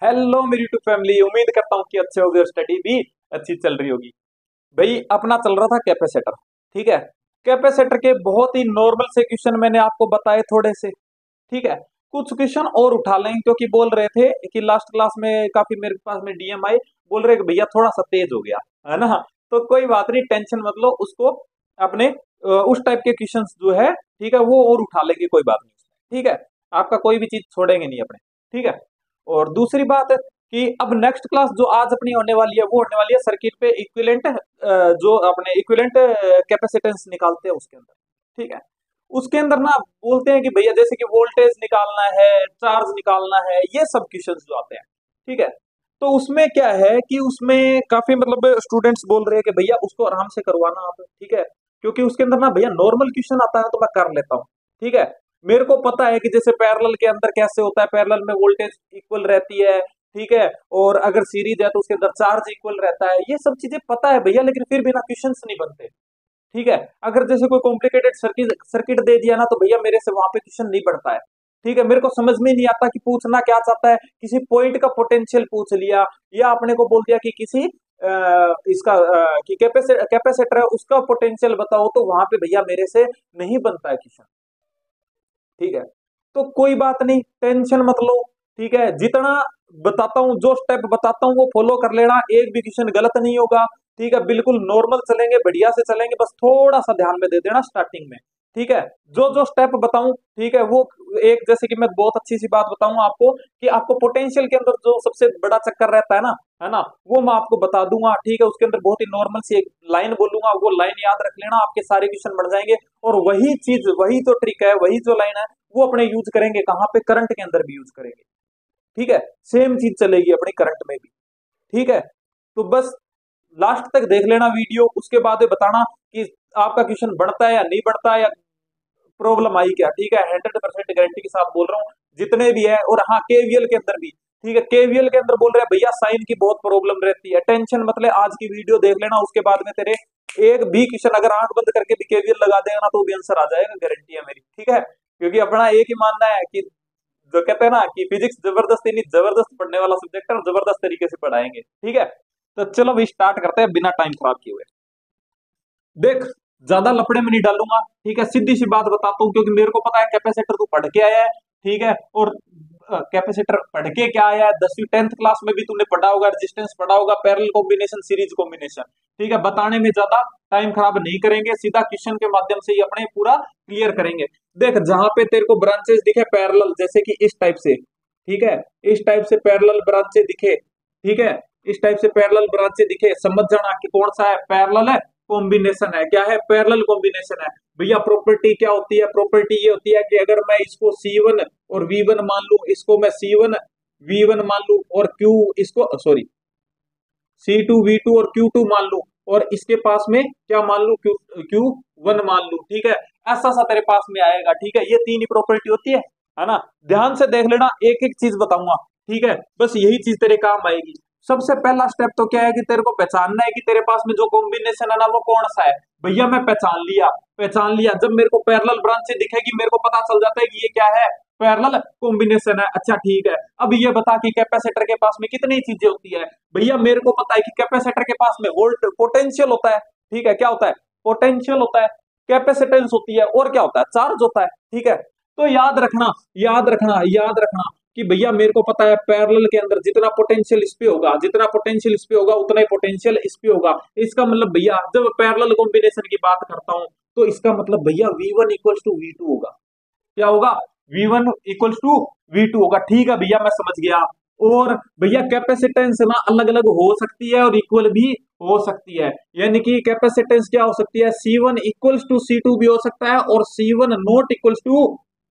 Hello मेरी YouTube family, उम्मीद करता हूँ कि अच्छे होगे और स्टडी भी अच्छी चल रही होगी। भाई अपना चल रहा था कैपेसिटर। ठीक है। कैपेसिटर के बहुत ही नॉर्मल से क्वेश्चन मैंने आपको बताए थोड़े से। ठीक है। कुछ क्वेश्चन और उठा लेंगे क्योंकि बोल रहे थे कि लास्ट क्लास में काफी मेरे पास में डीएम आए, बोल रहे कि भैया थोड़ा सा तेज हो गया है ना। तो कोई बात नहीं, टेंशन मत लो उसको। अपने उस टाइप के क्वेश्चंस जो है, ठीक है, वो और उठा लेंगे, कोई बात नहीं। ठीक है। आपका कोई भी चीज छोड़ेंगे नहीं अपने। ठीक है। और दूसरी बात कि अब नेक्स्ट क्लास जो आज अपनी होने वाली है वो होने वाली है सर्किट पे इक्विवेलेंट, जो अपने इक्विवेलेंट कैपेसिटेंस निकालते हैं उसके अंदर। ठीक है। उसके अंदर ना बोलते हैं कि भैया जैसे कि वोल्टेज निकालना है, चार्ज निकालना है, ये सब क्वेश्चंस जो आते हैं। ठीक है। तो उसमें क्या है कि उसमें काफी मतलब स्टूडेंट्स बोल रहे हैं कि भैया उसको आराम से करवाना आप। ठीक है। क्योंकि उसके अंदर ना भैया नॉर्मल क्वेश्चन आता है तो मैं कर लेता हूँ। ठीक है। मेरे को पता है कि जैसे पैरेलल के अंदर कैसे होता है, पैरेलल में वोल्टेज इक्वल रहती है। ठीक है। और अगर सीरीज है तो उसके अंदर चार्ज इक्वल रहता है, ये सब चीजें पता है भैया, लेकिन फिर भी ना क्वेश्चंस नहीं बनते। ठीक है। अगर जैसे कोई कॉम्प्लिकेटेड सर्किट सर्किट दे दिया ना तो भैया मेरे से वहां पे क्वेश्चन नहीं बढ़ता है। ठीक है। मेरे को समझ में नहीं आता कि पूछना क्या चाहता है। किसी पॉइंट का पोटेंशियल पूछ लिया, या आपने को बोल दिया कि किसी इसका कि कैपेसिटर है उसका पोटेंशियल बताओ, तो वहां पे भैया मेरे से नहीं बनता है क्वेश्चन। ठीक है। तो कोई बात नहीं, टेंशन मत लो। ठीक है। जितना बताता हूँ, जो स्टेप बताता हूँ वो फॉलो कर लेना, एक भी क्वेश्चन गलत नहीं होगा। ठीक है। बिल्कुल नॉर्मल चलेंगे, बढ़िया से चलेंगे, बस थोड़ा सा ध्यान में दे देना स्टार्टिंग में। ठीक है। जो जो स्टेप बताऊं, ठीक है, वो एक जैसे कि मैं बहुत अच्छी सी बात बताऊं आपको कि आपको पोटेंशियल के अंदर जो सबसे बड़ा चक्कर रहता है ना, वो मैं आपको बता दूंगा। ठीक है। उसके अंदर बहुत ही नॉर्मल सी एक लाइन बोलूंगा, वो लाइन याद रख लेना, आपके सारे क्वेश्चन बढ़ जाएंगे। और वही चीज, वही जो ट्रिक है, वही जो लाइन है, वो अपने यूज करेंगे कहाँ पे, करंट के अंदर भी यूज करेंगे। ठीक है। सेम चीज चलेगी अपने करंट में भी। ठीक है। तो बस लास्ट तक देख लेना वीडियो, उसके बाद ये बताना कि आपका क्वेश्चन बढ़ता है या नहीं बढ़ता है, या प्रॉब्लम आई क्या। ठीक है। 100% गारंटी के साथ बोल रहा हूँ, जितने भी है। और हाँ, केवीएल के अंदर भी। ठीक है। केवीएल के अंदर बोल रहे हैं भैया साइन की बहुत प्रॉब्लम रहती है, टेंशन मतलब आज की वीडियो देख लेना, उसके बाद में तेरे एक भी क्वेश्चन अगर आंख बंद करके भी केवीएल लगा देगा ना तो भी आंसर आ जाएगा, गारंटी है मेरी। ठीक है। क्योंकि अपना एक ही मानना है कि जो कहते हैं ना कि फिजिक्स जबरदस्ती नहीं, जबरदस्त पढ़ने वाला सब्जेक्ट है और जबरदस्त तरीके से पढ़ाएंगे। ठीक है। तो चलो भी स्टार्ट करते हैं बिना टाइम खराब किए हुए। देख, ज्यादा लफड़े में नहीं डालूंगा। ठीक है। सीधी सी बात बताता हूँ, क्योंकि मेरे को पता है कैपेसिटर तू पढ़ के आया है। ठीक है। और कैपेसिटर पढ़ के क्या आया है, 10वीं 10th क्लास में भी तूने पढ़ा होगा, रेजिस्टेंस पढ़ा होगा, पैरेलल कॉम्बिनेशन, सीरीज कॉम्बिनेशन। ठीक है। बताने में ज्यादा टाइम खराब नहीं करेंगे, सीधा क्वेश्चन के माध्यम से ही अपने पूरा क्लियर करेंगे। देख, जहां पे तेरे को ब्रांचेस दिखे पैरेलल, जैसे कि इस टाइप से। ठीक है। इस टाइप से पैरेलल ब्रांचेस दिखे। ठीक है। इस टाइप से पैरेलल ब्रांचेस दिखे, समझ जाना कि कौन सा है, पैरेलल है, कॉम्बिनेशन है। क्या है, पैरेलल कॉम्बिनेशन है। भैया प्रॉपर्टी क्या होती है, प्रॉपर्टी ये होती है कि अगर मैं इसको C1 और V1 मान लू, इसको मैं C1 V1 मान लू, और Q इसको सॉरी C2 V2 और Q2 मान लू, और इसके पास में क्या मान लू, Q1 मान लू। ठीक है। ऐसा सा तेरे पास में आएगा। ठीक है। ये तीन ही प्रॉपर्टी होती है ना। ध्यान से देख लेना, एक एक चीज बताऊंगा। ठीक है। बस यही चीज तेरे काम आएगी। सबसे पहला स्टेप तो क्या है कि तेरे को पहचानना है कि तेरे पास में जो कॉम्बिनेशन है ना वो कौन सा है। भैया मैं पहचान लिया, पहचान लिया। जब मेरे को पैरेलल ब्रांच से दिखेगी मेरे को पता चल जाता है कि ये क्या है, पैरेलल कॉम्बिनेशन है। अच्छा ठीक है। अब ये बता कि कैपेसिटर के पास में कितनी चीजें होती है। भैया मेरे को पता है कि कैपेसिटर के पास में वोल्ट पोटेंशियल होता है। ठीक है। क्या होता है, पोटेंशियल होता है। कैपेसिटेंस होती है, और क्या होता है, चार्ज होता है। ठीक है। तो याद रखना, याद रखना, याद रखना कि भैया मेरे को पता है पैरेलल के अंदर जितना पोटेंशियल इस पे होगा, जितना पोटेंशियल इस पे होगा उतना ही पोटेंशियल इस पे होगा। इसका मतलब भैया जब पैरेलल कॉम्बिनेशन की बात करता हूं तो इसका मतलब भैया V1 इक्वल्स टू V2 होगा। क्या होगा, V1 इक्वल्स टू V2 होगा। ठीक है भैया, मैं समझ गया। और भैया कैपेसिटेंस ना अलग अलग हो सकती है और इक्वल भी हो सकती है। यानी कि कैपेसिटेंस क्या हो सकती है, C1 इक्वल्स टू C2 भी हो सकता है, और C1 not equals to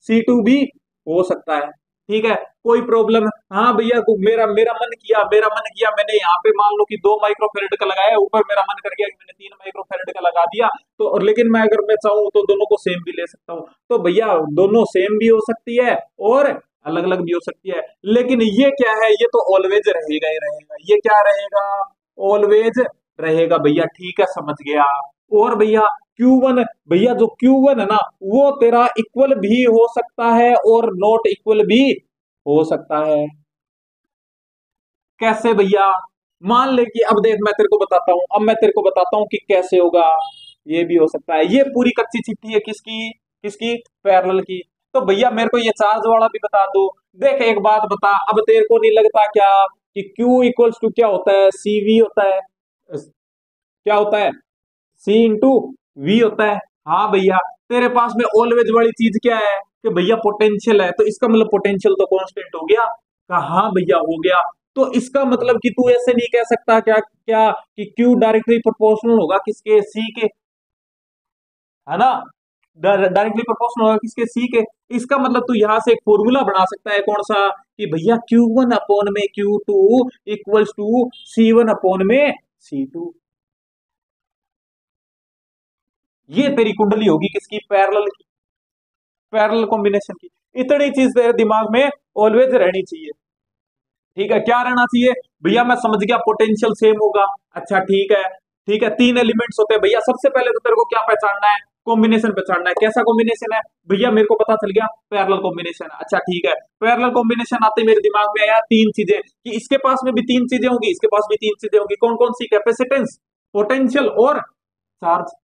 C2 भी हो सकता है। ठीक है। कोई प्रॉब्लम, हाँ भैया मेरा मेरा मन किया, मेरा मन किया, मैंने यहाँ पे मान लो कि 2 माइक्रोफेरेड का लगाया, ऊपर मेरा मन कर गया कि मैंने 3 माइक्रोफेरेड का लगा दिया। तो और लेकिन मैं अगर मैं चाहूँ तो दोनों को सेम भी ले सकता हूँ। तो भैया दोनों सेम भी हो सकती है और अलग अलग भी हो सकती है। लेकिन ये क्या है, ये तो ऑलवेज रहेगा ही रहेगा। ये क्या रहेगा, ऑलवेज रहेगा भैया। ठीक है, समझ गया। और भैया Q1, भैया जो Q1 है ना वो तेरा इक्वल भी हो सकता है और नॉट इक्वल भी हो सकता है। कैसे भैया? मान ले कि अब देख मैं तेरे को बताता हूं, अब मैं तेरे को बताता हूं कि कैसे होगा। ये भी हो सकता है, ये पूरी कच्ची चिट्ठी है किसकी? किसकी? पैरेलल की। तो भैया मेरे को ये चार्ज वाला भी बता दो। देख एक बात बता, अब तेरे को नहीं लगता क्या कि Q इक्वल्स टू क्या होता है? CV होता है। क्या होता है? C × V होता है। हाँ भैया, तेरे पास में ऑलवेज वाली चीज क्या है कि भैया पोटेंशियल है, तो इसका मतलब पोटेंशियल तो कांस्टेंट हो गया। कहा हाँ भैया हो गया। तो इसका मतलब कि तू ऐसे नहीं कह सकता क्या क्या कि Q डायरेक्टली प्रोपोर्शनल होगा किसके? C के, है ना? डायरेक्टली प्रोपोर्शनल होगा किसके? C के। इसका मतलब तू यहां से एक फॉर्मूला बना सकता है, कौन सा? कि भैया Q1 अपॉन में Q2 equals to C1 upon में C2। ये तेरी कुंडली होगी किसकी? पैरेलल की, पैरेलल कॉम्बिनेशन की। इतनी चीज तेरे दिमाग में ऑलवेज रहनी चाहिए। ठीक है, क्या रहना चाहिए? भैया मैं समझ गया पोटेंशियल सेम होगा। अच्छा ठीक है, ठीक है, तीन एलिमेंट्स होते हैं भैया। सबसे पहले तो तेरे को क्या पहचानना है? कॉम्बिनेशन पहचानना है। कैसा कॉम्बिनेशन है? भैया मेरे को पता चल गया पैरेलल कॉम्बिनेशन। अच्छा ठीक है, पैरेलल कॉम्बिनेशन आते मेरे दिमाग में आया तीन चीजें, कि इसके पास में भी तीन चीजें होंगी, इसके पास भी तीन चीजें होंगी। कौन कौन सी? कैपेसिटेंस, पोटेंशियल और चार्ज।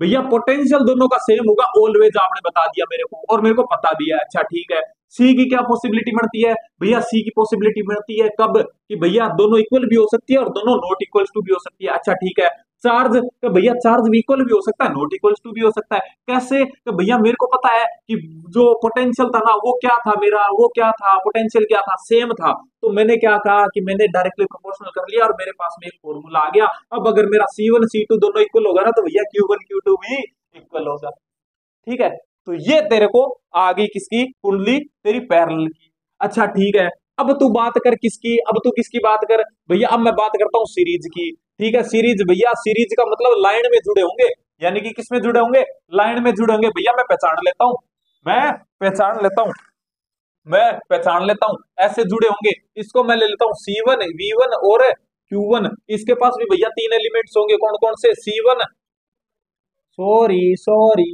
भैया पोटेंशियल दोनों का सेम होगा ऑलवेज, आपने बता दिया मेरे को और मेरे को पता भी है। अच्छा ठीक है, सी की क्या पॉसिबिलिटी बनती है? भैया सी की पॉसिबिलिटी बनती है कब? कि भैया दोनों इक्वल भी हो सकती है और दोनों नॉट इक्वल टू भी हो सकती है। अच्छा ठीक है, चार्ज, तो भैया चार्ज भी इक्वल भी हो सकता है, नॉट इक्वल टू भी हो सकता है। कैसे? तो भैया मेरे को पता है कि जो पोटेंशियल था ना वो क्या था मेरा, वो क्या था पोटेंशियल, क्या था? सेम था। तो मैंने क्या कहा कि मैंने डायरेक्टली प्रोपोर्शनल कर लिया और मेरे पास में एक फॉर्मूला आ गया। अब अगर मेरा C1 C2 दोनों इक्वल होगा ना, तो भैया Q1 Q2 भी इक्वल होगा। ठीक है, तो ये तेरे को आ गई किसकी कुंडली? तेरी पैरेलल की। अच्छा ठीक है, अब तू बात कर किसकी? अब तू किसकी बात कर? भैया अब मैं बात करता हूँ सीरीज की। ठीक है, सीरीज, भैया सीरीज का मतलब लाइन में जुड़े होंगे, यानी कि किस में जुड़े होंगे? लाइन में जुड़े होंगे। भैया मैं पहचान लेता हूं, मैं पहचान लेता हूं, मैं पहचान लेता हूं, ऐसे जुड़े होंगे। इसको मैं ले लेता हूं C1 V1 और Q1। इसके पास भी भैया तीन एलिमेंट्स होंगे, कौन कौन से? C1, sorry sorry,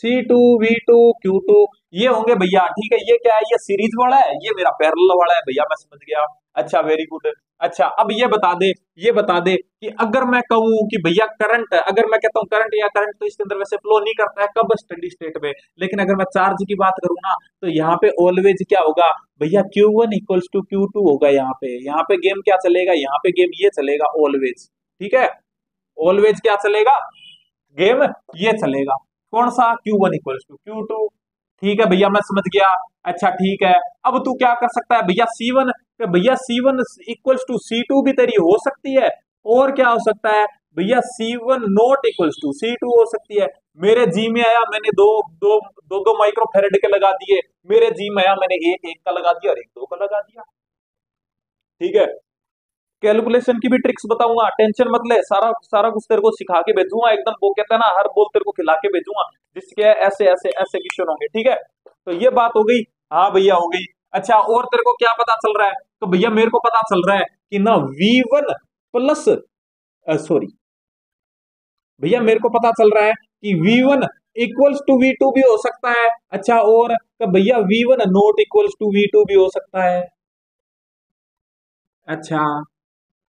C2 V2 Q2, ये होंगे भैया। ठीक है, ये क्या है? ये सीरीज वाला है, ये मेरा पैरेलल वाला है। भैया मैं समझ गया। अच्छा वेरी गुड। अच्छा अब ये बता दे, ये बता दे कि अगर मैं कहूं कि भैया करंट, अगर मैं कहता हूं करंट, या करंट तो इसके अंदर वैसे फ्लो नहीं करता है, कब? स्टेडी स्टेट में। लेकिन अगर मैं चार्ज की बात करूं ना, तो यहाँ पे ऑलवेज क्या होगा? भैया Q1 इक्वल्स टू Q2 होगा। यहाँ पे गेम क्या चलेगा? यहाँ पे गेम ये चलेगा ऑलवेज। ठीक है, ऑलवेज क्या चलेगा? गेम ये चलेगा। कौन सा? Q1 equals to Q2। ठीक है भैया मैं समझ गया। अच्छा ठीक है, अब तू क्या कर सकता है? भैया C1, भैया C1 इक्वल्स टू C2 भी तेरी हो सकती है। और क्या हो सकता है? भैया C1 not equals to C2 हो सकती है। मेरे जी में आया, मैंने दो माइक्रो फेरेड के लगा दिए। मेरे जी में आया, मैंने एक एक का लगा दिया और एक दो का लगा दिया। ठीक है, कैलकुलेशन की भी ट्रिक्स बताऊंगा, टेंशन मत ले। सारा सारा कुछ तेरे को सिखा के भेजूंगा एकदम। वो कहता है ना, हर बोल तेरे को खिला के भेजूंगा, जिसके ऐसे ऐसे ऐसे क्वेश्चन होंगे। ठीक है, तो ये बात हो गई। हाँ भैया हो गई। अच्छा और तेरे को क्या पता चल रहा है? तो भैया मेरे को पता चल रहा है कि ना V1 प्लस, सॉरी भैया मेरे को पता चल रहा है कि V1 इक्वल्स टू V2 भी हो सकता है। अच्छा और तो भैया V1 not equals to V2 भी हो सकता है। अच्छा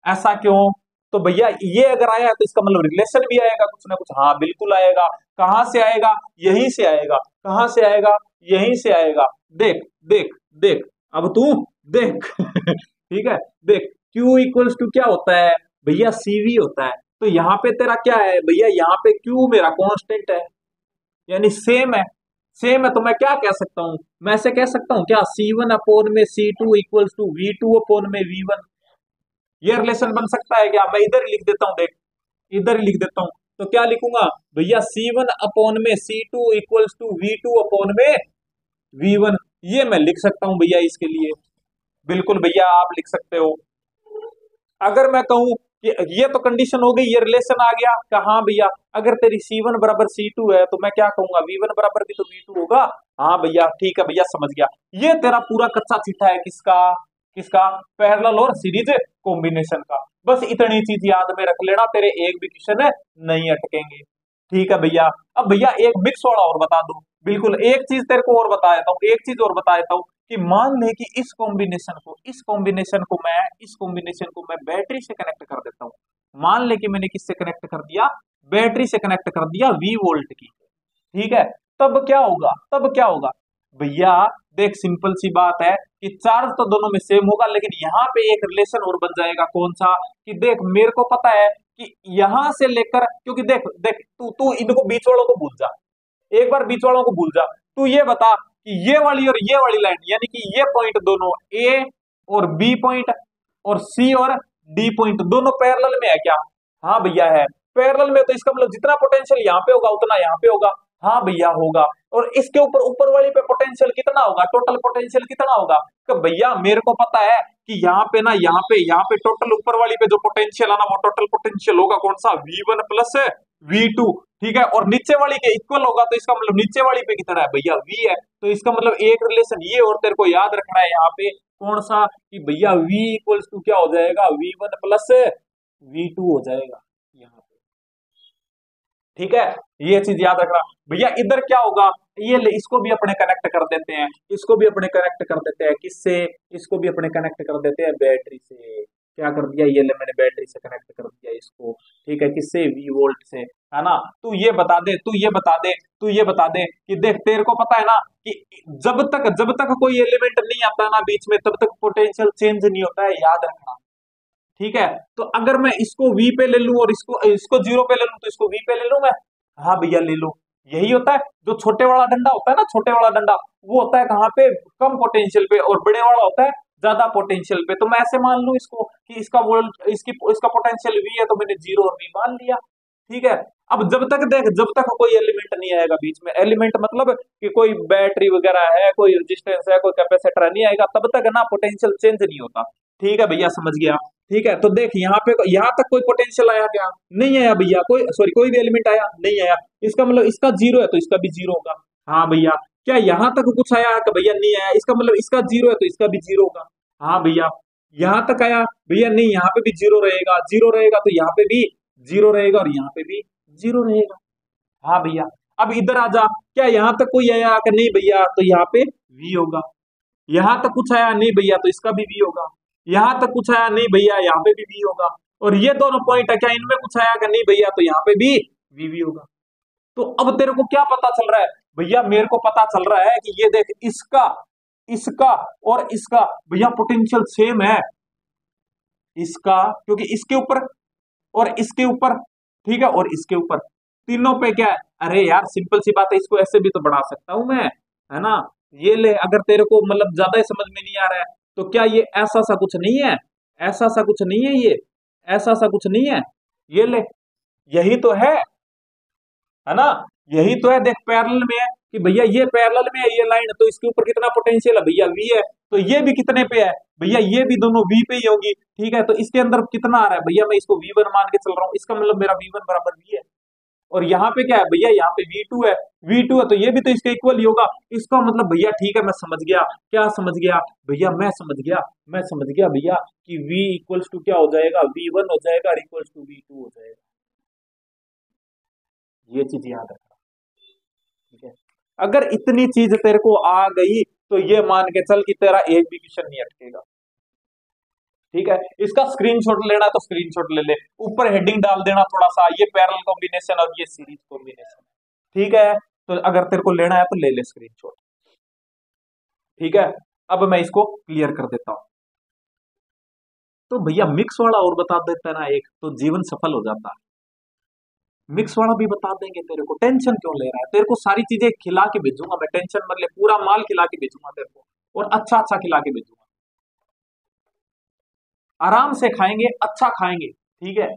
ऐसा क्यों? तो भैया ये अगर आया तो इसका मतलब रिलेशन भी आएगा कुछ ना कुछ। हाँ बिल्कुल आएगा। कहां से आएगा? यहीं से आएगा। कहां से आएगा? यहीं से आएगा। देख देख देख, अब तू देख ठीक है, देख Q इक्वल्स टू क्या होता है? भैया CV होता है। तो यहाँ पे तेरा क्या है? भैया यहाँ पे Q मेरा कांस्टेंट है, यानी सेम है। सेम है तो मैं क्या कह सकता हूँ? मैं ऐसे कह सकता हूँ क्या? C1 अपॉन में C2 equals to V2 upon में V1। ये रिलेशन बन सकता है क्या? मैं इधर ही लिख देता हूँ, देख इधर ही लिख देता हूँ। तो क्या लिखूंगा? भैया C1 अपॉन में C2 equals to V2 upon में V1। ये मैं लिख सकता हूँ भैया इसके लिए। बिल्कुल भैया आप लिख सकते हो। अगर मैं कहूं कि ये तो कंडीशन हो गई, ये रिलेशन आ गया। कहा भैया अगर तेरी C1 बराबर C2 है, तो मैं क्या कहूंगा? V1 बराबर भी तो V2 होगा। हाँ भैया ठीक है भैया समझ गया। ये तेरा पूरा कच्चा चिट्ठा है किसका? किसका? पैरेलल और सीरीज कॉम्बिनेशन का। बस इतनी चीज याद में रख लेना, तेरे एक भी क्वेश्चन नहीं अटकेंगे। ठीक है भैया, अब भैया एक मिक्स वाला और बता दो। बिल्कुल एक चीज तेरे को और बता देता हूँ, एक चीज और बता देता हूँ कि मान ले कि इस कॉम्बिनेशन को मैं बैटरी से कनेक्ट कर देता हूँ। मान ले कि मैंने किससे कनेक्ट कर दिया, बैटरी से कनेक्ट कर दिया V वोल्ट की, ठीक है। तब क्या होगा भैया, देख सिंपल सी बात है कि चार्ज तो दोनों में सेम होगा, लेकिन यहाँ पे एक रिलेशन और बन जाएगा। कौन सा? कि देख मेरे को पता है कि यहां से लेकर, क्योंकि देख देख तू तू इनको बीच वालों को भूल जा, एक बार बीच वालों को भूल जा। तू ये बता कि ये वाली और ये वाली लाइन, यानी कि ये पॉइंट दोनों ए और बी पॉइंट और सी और डी पॉइंट दोनों पैरेलल में है क्या? हाँ भैया है पैरेलल में। तो इसका मतलब जितना पोटेंशियल यहाँ पे होगा उतना यहाँ पे होगा। हाँ भैया होगा। और इसके ऊपर वाली पे पोटेंशियल कितना होगा, टोटल पोटेंशियल कितना होगा? कि भैया मेरे को पता है कि यहाँ पे टोटल ऊपर वाली पे जो पोटेंशियल है ना, वो टोटल पोटेंशियल होगा कौन सा? V1 प्लस V2, ठीक है। और नीचे वाली के इक्वल होगा, तो इसका मतलब नीचे वाली पे कितना है भैया? V है। तो इसका मतलब एक रिलेशन ये और तेरे को याद रखना है यहाँ पे कौन सा? कि भैया V इक्वल्स टू क्या हो जाएगा? V1 प्लस V2 हो जाएगा यहाँ पे, ठीक है। ये चीज याद रखना भैया। इधर क्या होगा? ये ले, इसको भी अपने कनेक्ट कर देते हैं, इसको भी अपने कनेक्ट कर देते हैं। किससे? इसको भी अपने कनेक्ट कर देते हैं बैटरी से। क्या कर दिया? ये ले मैंने बैटरी से कनेक्ट कर दिया इसको, ठीक है। किससे? V वोल्ट से, है ना। तू ये बता दे कि देख तेरे को पता है ना कि जब तक कोई एलिमेंट नहीं आता ना बीच में, तब तक पोटेंशियल चेंज नहीं होता है, याद रखना, ठीक है। तो अगर मैं इसको V पे ले लूं और इसको 0 पे ले लूं, तो इसको V पे ले लूं मैं। हाँ भैया ले लो। यही होता है जो छोटे वाला डंडा होता है ना, छोटे वाला डंडा वो होता है कहाँ पे? कम पोटेंशियल पे, और बड़े वाला होता है ज्यादा पोटेंशियल पे। तो मैं ऐसे मान लूं इसको कि इसका पोटेंशियल V है, तो मैंने 0 और V मान लिया, ठीक है। अब जब तक कोई एलिमेंट नहीं आएगा बीच में, एलिमेंट मतलब कि कोई बैटरी वगैरह है, कोई रेजिस्टेंस है, कोई कैपेसिटर नहीं आएगा, तब तक ना पोटेंशियल चेंज नहीं होता, ठीक है भैया, समझ गया। ठीक है, तो देख यहाँ तक कोई पोटेंशियल आया क्या? नहीं आया भैया। कोई भी एलिमेंट आया? नहीं आया। इसका मतलब इसका 0 है तो इसका भी 0 होगा। हाँ भैया। क्या यहाँ तक कुछ आया? कि भैया नहीं आया। इसका मतलब इसका 0 है तो इसका भी 0 होगा। हाँ भैया। यहाँ तक आया? भैया नहीं, यहाँ पे भी 0 रहेगा। 0 रहेगा तो यहाँ पे भी 0 रहेगा और यहाँ पे भी 0 रहेगा। हाँ भैया। अब इधर आ जा। क्या यहाँ तक कोई आया? कि नहीं भैया, तो यहाँ पे V होगा। यहाँ तक कुछ आया? नहीं भैया, तो इसका भी V होगा। यहाँ तक कुछ आया? नहीं भैया, यहाँ पे भी V होगा। और ये दोनों पॉइंट है, क्या इनमें कुछ आया? कि नहीं भैया, तो यहाँ पे भी V होगा। तो अब तेरे को क्या पता चल रहा है? भैया मेरे को पता चल रहा है कि ये देख, इसका इसका और इसका भैया पोटेंशियल सेम है। इसका, क्योंकि इसके ऊपर और इसके ऊपर, ठीक है, और इसके ऊपर तीनों पे क्या है? अरे यार सिंपल सी बात है, इसको ऐसे भी तो बढ़ा सकता हूं मैं, है ना। ये ले, अगर तेरे को मतलब ज्यादा ही समझ में नहीं आ रहा है, तो क्या ये ऐसा सा कुछ नहीं है? ऐसा सा कुछ नहीं है ये, ऐसा सा कुछ नहीं है। ये ले, यही तो है ना। यही तो है, देख पैरेलल में है कि भैया ये पैरेलल में है ये लाइन, तो इसके ऊपर कितना पोटेंशियल है भैया? V है। तो ये भी कितने पे है भैया? ये भी दोनों V पे ही होगी, ठीक है। तो इसके अंदर कितना आ रहा है भैया? मैं इसको V1 मान के चल रहा हूँ, इसका मतलब मेरा V1 बराबर V है। और यहाँ पे क्या है भैया? यहाँ पे V2 है। V2 है तो ये भी तो इसके इक्वल ही होगा। इसका मतलब भैया ठीक है, मैं समझ गया। क्या समझ गया भैया? मैं समझ गया भैया कि V इक्वल्स टू क्या हो जाएगा? V1 हो जाएगा और इक्वल्स टू V2 हो जाएगा। ये चीज याद रखना, ठीक है। अगर इतनी चीज तेरे को आ गई तो ये मान के चल कि तेरा एक भी क्वेश्चन नहीं अटकेगा, ठीक है। इसका स्क्रीनशॉट लेना है तो स्क्रीनशॉट ले ले, ऊपर हेडिंग डाल देना थोड़ा सा, ये पैरेलल कॉम्बिनेशन और ये सीरीज कॉम्बिनेशन, ठीक है। तो अगर तेरे को लेना है तो ले ले स्क्रीनशॉट, ठीक है। अब मैं इसको क्लियर कर देता हूं। तो भैया मिक्स वाला और बता देता है ना एक, तो जीवन सफल हो जाता है। मिक्स वाला भी बता देंगे तेरे को, टेंशन क्यों ले रहा है? तेरे को सारी चीजें खिला के भेजूंगा मैं, टेंशन मत ले, पूरा माल खिला के भेजूंगा तेरे को, और अच्छा अच्छा खिला के भेजूंगा। आराम से खाएंगे, अच्छा खाएंगे, ठीक है।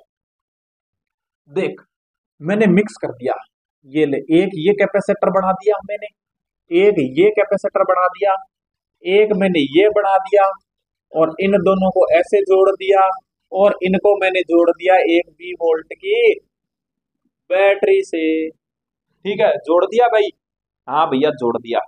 देख मैंने मिक्स कर दिया, ये ले, एक ये कैपेसिटर बढ़ा दिया मैंने, एक ये कैपेसिटर बढ़ा दिया, एक मैंने ये बढ़ा दिया, और इन दोनों को ऐसे जोड़ दिया, और इनको मैंने जोड़ दिया एक 20 वोल्ट की बैटरी से, ठीक है। जोड़ दिया भाई? हाँ भैया जोड़ दिया।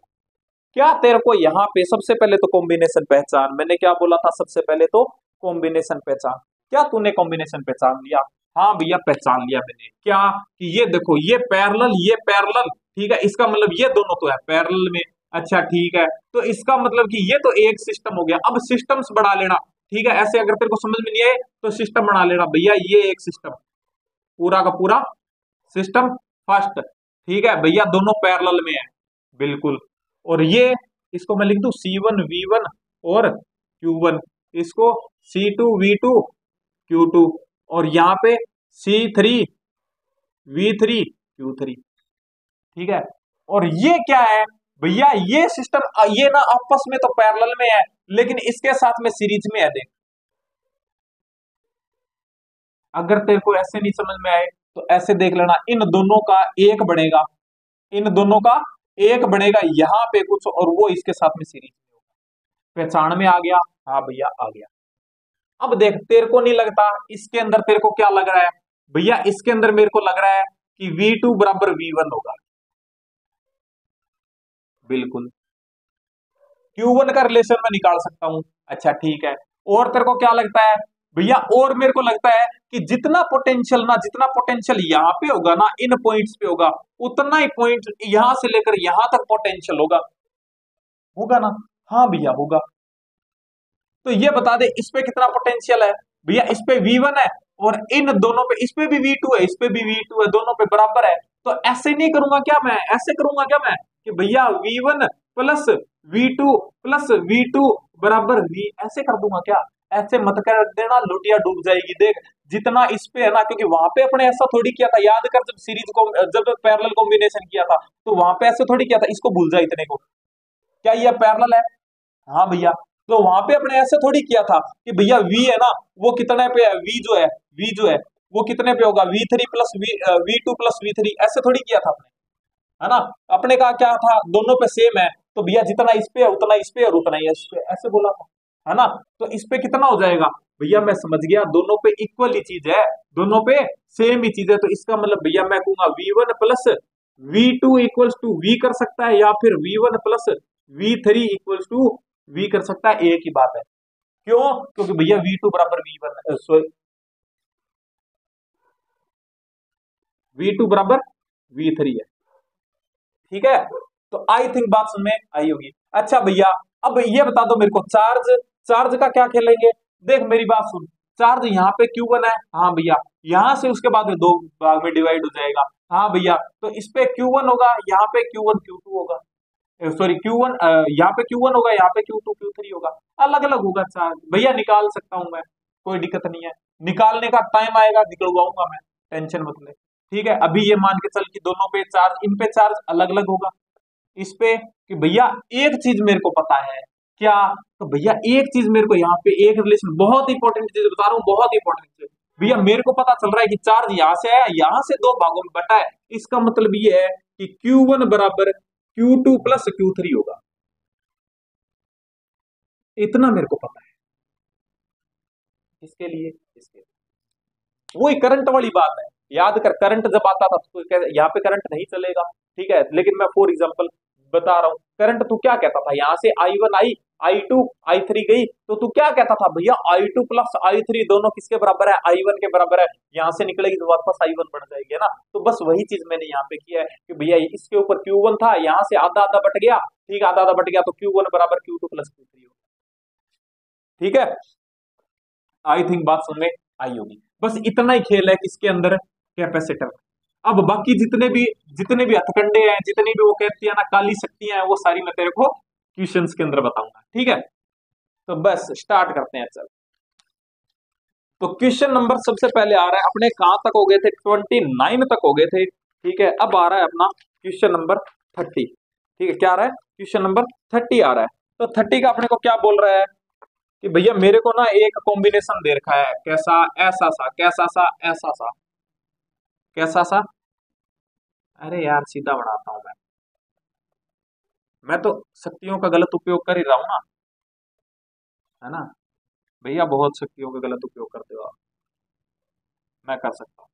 क्या तेरे को यहाँ पे सबसे पहले तो कॉम्बिनेशन पहचान, मैंने क्या बोला था? सबसे पहले तो कॉम्बिनेशन पहचान। क्या तूने कॉम्बिनेशन पहचान लिया? हाँ भैया पहचान लिया मैंने। क्या? कि ये देखो, ये पैरेलल, ठीक है, इसका मतलब ये दोनों तो है पैरेलल में। अच्छा ठीक है, तो इसका मतलब कि ये तो एक सिस्टम हो गया। अब सिस्टम्स बढ़ा लेना, ठीक है, ऐसे अगर तेरे को समझ में नहीं आए तो सिस्टम बना लेना भैया, ये एक सिस्टम पूरा का पूरा सिस्टम फर्स्ट, ठीक है भैया, दोनों पैरेलल में है बिल्कुल। और ये इसको मैं लिख दूं C1 V1 और Q1, इसको C2 V2 Q2, और यहाँ पे C3 V3 Q3, ठीक है। और ये क्या है भैया, ये सिस्टम ये ना आपस में तो पैरेलल में है, लेकिन इसके साथ में सीरीज में है। देख, अगर तेरे को ऐसे नहीं समझ में आए तो ऐसे देख लेना, इन दोनों का एक बनेगा, इन दोनों का एक बनेगा यहाँ पे कुछ, और वो इसके साथ में सीरीज में होगा। पहचान में आ गया? हाँ भैया आ गया। अब देख, तेरे को नहीं लगता इसके अंदर, तेरे को क्या लग रहा है भैया, इसके अंदर मेरे को लग रहा है कि V2 बराबर V1 होगा, बिल्कुल। Q1 का रिलेशन मैं निकाल सकता हूं, अच्छा ठीक है। और तेरे को क्या लगता है भैया, और मेरे को लगता है कि जितना पोटेंशियल यहाँ पे होगा ना, इन पॉइंट्स पे होगा, उतना ही पॉइंट यहां से लेकर यहां तक पोटेंशियल होगा, होगा ना? हाँ भैया होगा। तो ये बता दे इस पे कितना पोटेंशियल है भैया, इस पे V1 है, और इन दोनों पे, इस पे भी V2 है, इस पे भी V2 है, दोनों पे बराबर है। तो ऐसे नहीं करूंगा क्या मैं, ऐसे करूंगा क्या मैं कि भैया V1 plus V2 plus V2 बराबर V, ऐसे कर दूंगा क्या? ऐसे मत कर देना, लुटिया डूब जाएगी। देख, जितना इस पे है ना, क्योंकि वहां पे अपने ऐसा थोड़ी किया था, याद कर, जब सीरीज को, जब पैरेलल कॉम्बिनेशन किया था, तो वहां पे ऐसे थोड़ी किया था, इसको भूल जा इतने को। क्या ये पैरेलल है? हाँ भैया। तो वहां पे अपने ऐसे थोड़ी किया था कि भैया वी है ना, वो कितने पे है, वी जो है वो कितने पे होगा, V3 plus V2 plus V3, ऐसे थोड़ी किया था अपने, है ना? अपने का क्या था, दोनों पे सेम है, तो भैया जितना इस पे है उतना इस पे और उतना ही इस पे, ऐसे बोला था, है ना? तो इस पे कितना हो जाएगा भैया, मैं समझ गया, दोनों पे इक्वल ही चीज है, दोनों पे सेम ही चीज है। तो इसका मतलब भैया मैं कहूंगा V1 plus V2 equals to V कर सकता है, या फिर V1 plus V3 equals to V कर सकता है, एक ही बात है। क्यों? क्योंकि भैया V2 बराबर V1, सॉरी, V2 बराबर V3 है, ठीक है। तो आई थिंक बात समझ में आई होगी। अच्छा भैया, अब ये बता दो मेरे को, चार्ज, चार्ज का क्या खेलेंगे? देख मेरी बात सुन, चार्ज यहाँ पे Q1 है, हाँ भैया, यहाँ से उसके बाद में दो भाग में डिवाइड हो जाएगा, हाँ भैया। तो इस पे Q1 होगा, यहाँ पे Q1 Q2 होगा, सॉरी Q1, यहाँ पे Q1 होगा, यहाँ पे Q2 Q3 होगा, अलग अलग होगा चार्ज भैया, निकाल सकता हूं मैं, कोई दिक्कत नहीं है। निकालने का टाइम आएगा निकलवाऊंगा मैं, टेंशन मत ले, ठीक है। अभी ये मान के चल कि दोनों पे चार्ज, इन पे चार्ज अलग अलग होगा, इस पे कि भैया एक चीज मेरे को पता है, क्या? तो भैया एक चीज मेरे को यहाँ पे, एक रिलेशन, बहुत इंपॉर्टेंट चीज बता रहा हूँ, बहुत इंपॉर्टेंट चीज भैया, मेरे को पता चल रहा है कि चार्ज यहाँ से आया, यहाँ से दो भागों में बटा है, इसका मतलब ये है कि Q1 बराबर Q2 प्लस Q3 होगा, इतना मेरे को पता है। इसके लिए, इसके लिए वही करंट वाली बात है, याद कर, करंट जब आता था तो यहाँ पे करंट नहीं चलेगा, ठीक है, लेकिन मैं फॉर एग्जांपल बता रहा हूँ, करंट तू क्या कहता था, यहाँ से I1 आई, I2 I3 गई, तो तू क्या कहता था भैया, I2 प्लस I3 दोनों किसके बराबर है, I1 के बराबर है, यहाँ से निकलेगी तो वापस I1 बढ़ जाएगी, है ना? तो बस वही चीज मैंने यहाँ पे किया है कि भैया इसके ऊपर Q1 था, यहाँ से आधा आधा बट गया, ठीक है, आधा आधा बट गया, तो Q1 बराबर Q2 प्लस Q3 होगा, ठीक है। आई थिंक बात समझ में आई होगी। बस इतना ही खेल है किसके अंदर, कैपेसिटर। अब बाकी जितने भी हथकंडे हैं, जितनी भी वो कहती है ना काली शक्तियां हैं, वो सारी मैं तेरे को क्वेश्चंस के अंदर बताऊंगा, ठीक है। तो बस स्टार्ट करते हैं, चल। तो क्वेश्चन नंबर सबसे पहले आ रहा है अपने, कहां तक हो गए थे, 29 तक हो गए थे, ठीक है। अब आ रहा है अपना क्वेश्चन नंबर 30, ठीक है। क्या आ रहा है? क्वेश्चन नंबर 30 आ रहा है। तो 30 का अपने को क्या बोल रहा है कि भैया मेरे को ना एक कॉम्बिनेशन दे रखा है, कैसा, ऐसा सा, कैसा सा, ऐसा सा, कैसा सा, अरे यार सीधा बनाता हूं मैं तो शक्तियों का गलत उपयोग कर ही रहा हूं ना, है ना? भैया बहुत शक्तियों का गलत उपयोग करते हो आप, मैं कर सकता हूँ,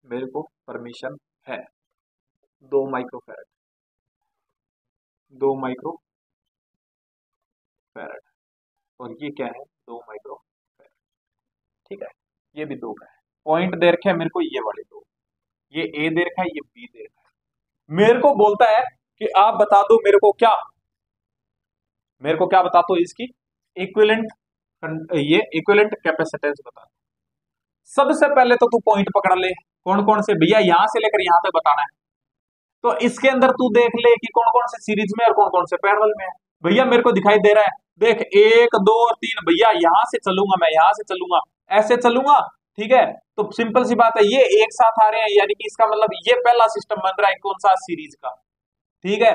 मेरे को परमिशन है। 2 माइक्रोफैरड, 2 माइक्रोफैरड, और ये क्या है, 2 माइक्रोफैरड, ठीक है। ये भी दो का है, पॉइंट दे रखे है मेरे को, ये वाले दो, ये ए दे रखा है, ये बी दे रखा है, मेरे को बोलता है कि आप बता दो मेरे को क्या, मेरे को क्या बता दो इसकी इक्विवेलेंट, ये इक्विवेलेंट कैपेसिटेंस बता। सबसे पहले तो तू पॉइंट पकड़ ले, कौन कौन से भैया, यहां से लेकर यहां तक बताना है। तो इसके अंदर तू देख ले कि कौन कौन से सीरीज में और कौन कौन से पैरेलल में है। भैया मेरे को दिखाई दे रहा है, देख 1 2 और 3, भैया यहां से चलूंगा, मैं यहां से चलूंगा, ऐसे चलूंगा, ठीक है। तो सिंपल सी बात है, ये एक साथ आ रहे हैं, यानी कि इसका मतलब ये पहला सिस्टम बन रहा है कौन सा, सीरीज का, ठीक है।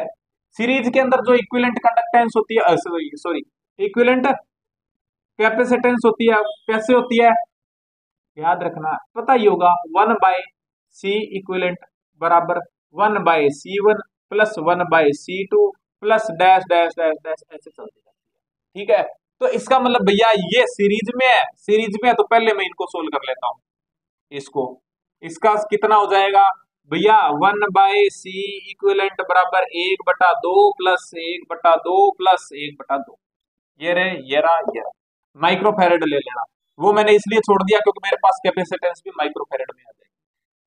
सीरीज के अंदर जो इक्विवेलेंट कंडक्टेंस होती है, सॉरी इक्विवेलेंट कैपेसिटेंस होती है, कैसे होती है, याद रखना, पता ही होगा, 1/C इक्विवेलेंट बराबर 1/C1 plus 1/C2 plus dash dash dash dash, ऐसे चलती जाती है, ठीक है। तो इसका मतलब भैया ये सीरीज में है, सीरीज में है, तो पहले मैं इनको सोल्व कर लेता हूं इसको। इसका कितना हो जाएगा भैया, 1/C इक्विवेलेंट बराबर 1/2 प्लस 1/2 प्लस 1/2, ये रहे, ये रहा, ये रहा। माइक्रोफैरेड ले लेना, वो मैंने इसलिए छोड़ दिया क्योंकि मेरे पास कैपेसिटेंस भी माइक्रोफैरेड में आ जाएगी,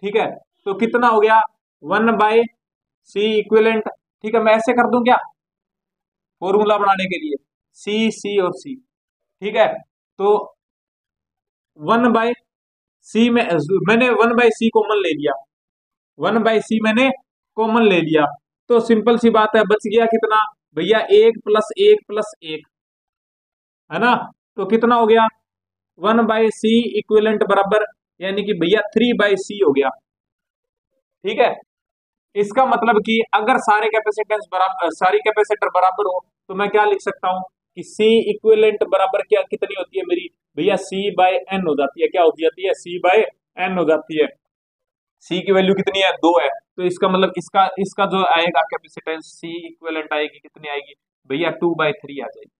ठीक है। तो कितना हो गया, 1/C इक्विवेलेंट, ठीक है। मैं ऐसे कर दूं क्या, फॉर्मूला बनाने के लिए, सी और सी, ठीक है। तो 1/C में मैंने 1/C कॉमन ले लिया, 1/C मैंने कॉमन ले लिया, तो सिंपल सी बात है, बच गया कितना भैया, 1 प्लस 1 प्लस 1, है ना। तो कितना हो गया, 1/C इक्विवेलेंट बराबर, यानी कि भैया 3/C हो गया, ठीक है। इसका मतलब कि अगर सारे कैपेसिटेंस बराबर, सारी कैपेसिटर बराबर हो, तो मैं क्या लिख सकता हूं कि C इक्विवेलेंट बराबर क्या, कितनी होती है मेरी भैया, C/N हो जाती है, क्या हो जाती है, C/N हो जाती है। C की वैल्यू कितनी है, 2 है, तो इसका मतलब इसका इसका जो आएगा कैपेसिटेंस C इक्विवेलेंट आएगी, कितनी आएगी भैया, 2/3 आ जाएगी,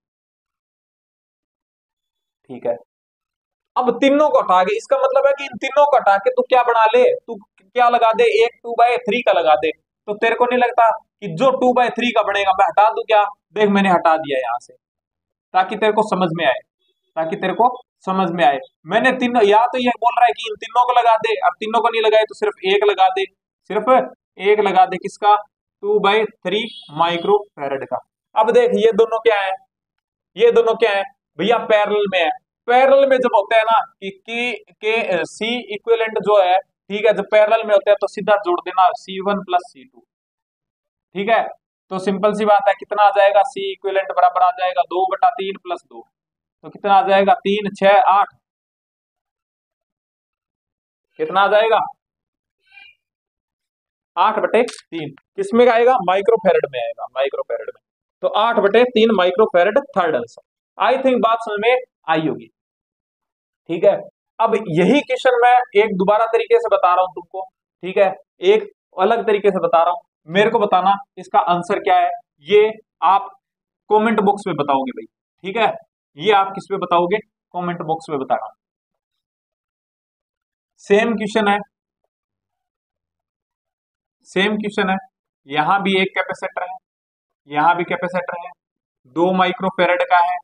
ठीक है। अब तीनों को हटा के, इसका मतलब है कि इन तीनों को हटा के तू क्या बना ले, तू क्या लगा दे, एक 2/3 का लगा दे। तो तेरे को नहीं लगता कि जो 2/3 का बनेगा मैं हटा दूं क्या, देख मैंने हटा दिया यहां से, ताकि तेरे को समझ में आए, ताकि तेरे को समझ में आए। मैंने तीनों, या तो ये बोल रहा है कि इन तीनों को लगा दे, अब तीनों को नहीं लगाए तो सिर्फ एक लगा दे, सिर्फ एक लगा दे, किसका, 2/3 माइक्रो फैरेड का। अब देख ये दोनों क्या है, ये दोनों क्या है भैया, पैरेलल में है। पैरेलल में जब होता है ना कि सी इक्विवेलेंट जो है, ठीक है, जब पैरेलल में होता है तो सीधा जोड़ देना C1 प्लस C2, ठीक है। तो सिंपल सी बात है, कितना आ जाएगा, सी इक्विवेलेंट बराबर आ जाएगा 2/3 प्लस 2, तो कितना आ जाएगा, 3 6 8, कितना आ जाएगा, 8/3, किसमें आएगा, माइक्रोफैरेड में आएगा, माइक्रोफैरेड में। तो 8/3 microfarad third answer. I think बात समझ में आई होगी, ठीक है। अब यही क्वेश्चन मैं एक दोबारा तरीके से बता रहा हूं तुमको, ठीक है, एक अलग तरीके से बता रहा हूं, मेरे को बताना इसका आंसर क्या है, ये आप कमेंट बॉक्स में बताओगे भाई, ठीक है। ये आप किस पे बताओगे, कमेंट बॉक्स में बताना। सेम क्वेश्चन है, सेम क्वेश्चन है, यहां भी एक कैपेसिटर है, यहां भी कैपेसिटर है, 2 माइक्रोफैरेड का है,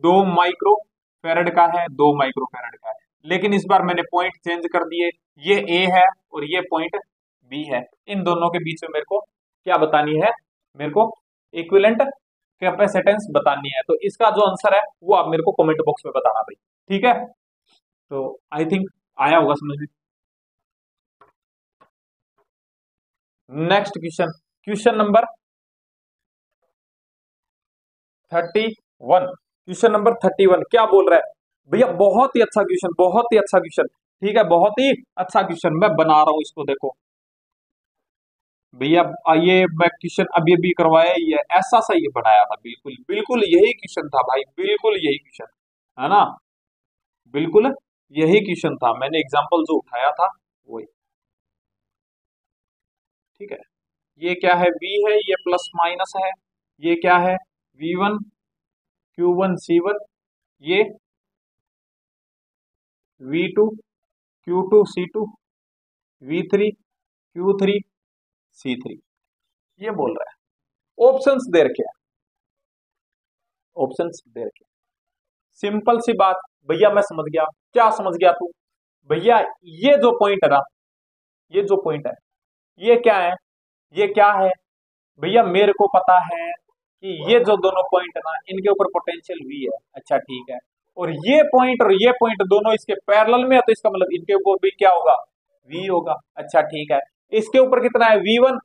2 माइक्रोफैरेड का है, 2 माइक्रोफैरेड का है, लेकिन इस बार मैंने पॉइंट चेंज कर दिए, ये ए है और ये पॉइंट बी है। इन दोनों के बीच में मेरे को क्या बतानी है, मेरे को इक्विवेलेंट कैपेसिटेंस बतानी है। तो इसका जो आंसर है वो आप मेरे को कमेंट बॉक्स में बताना भाई, ठीक है। तो आई थिंक आया होगा समझ में। Next question, question number 31, question number 31 क्या बोल रहा है भैया, बहुत ही अच्छा क्वेश्चन, बहुत ही अच्छा क्वेश्चन, ठीक है, बहुत ही अच्छा क्वेश्चन मैं बना रहा हूं इसको, देखो भैया, ये मैं क्वेश्चन अभी अभी करवाया ही है, ऐसा सा ये बनाया था, बिल्कुल बिल्कुल यही क्वेश्चन था भाई, बिल्कुल यही क्वेश्चन है ना, बिल्कुल यही क्वेश्चन था, मैंने एग्जांपल जो उठाया था वही, ठीक है। ये क्या है, V है, ये प्लस माइनस है, ये क्या है, V1 Q1 C1, ये V2 Q2 C2, V3 Q3 C3, ये बोल रहा है। ऑप्शंस दे रखे हैं, ऑप्शंस दे रखे हैं, सिंपल सी बात भैया, मैं समझ गया, क्या समझ गया तू भैया, ये जो पॉइंट है ना, ये जो पॉइंट है, ये क्या है, ये क्या है भैया मेरे को पता है कि ये जो दोनों पॉइंट है ना, इनके ऊपर पोटेंशियल V है। अच्छा ठीक है, और ये पॉइंट दोनों इसके पैरेलल में है, तो इसका मतलब इनके ऊपर भी क्या होगा, V होगा। अच्छा ठीक है, इसके ऊपर कितना है V1,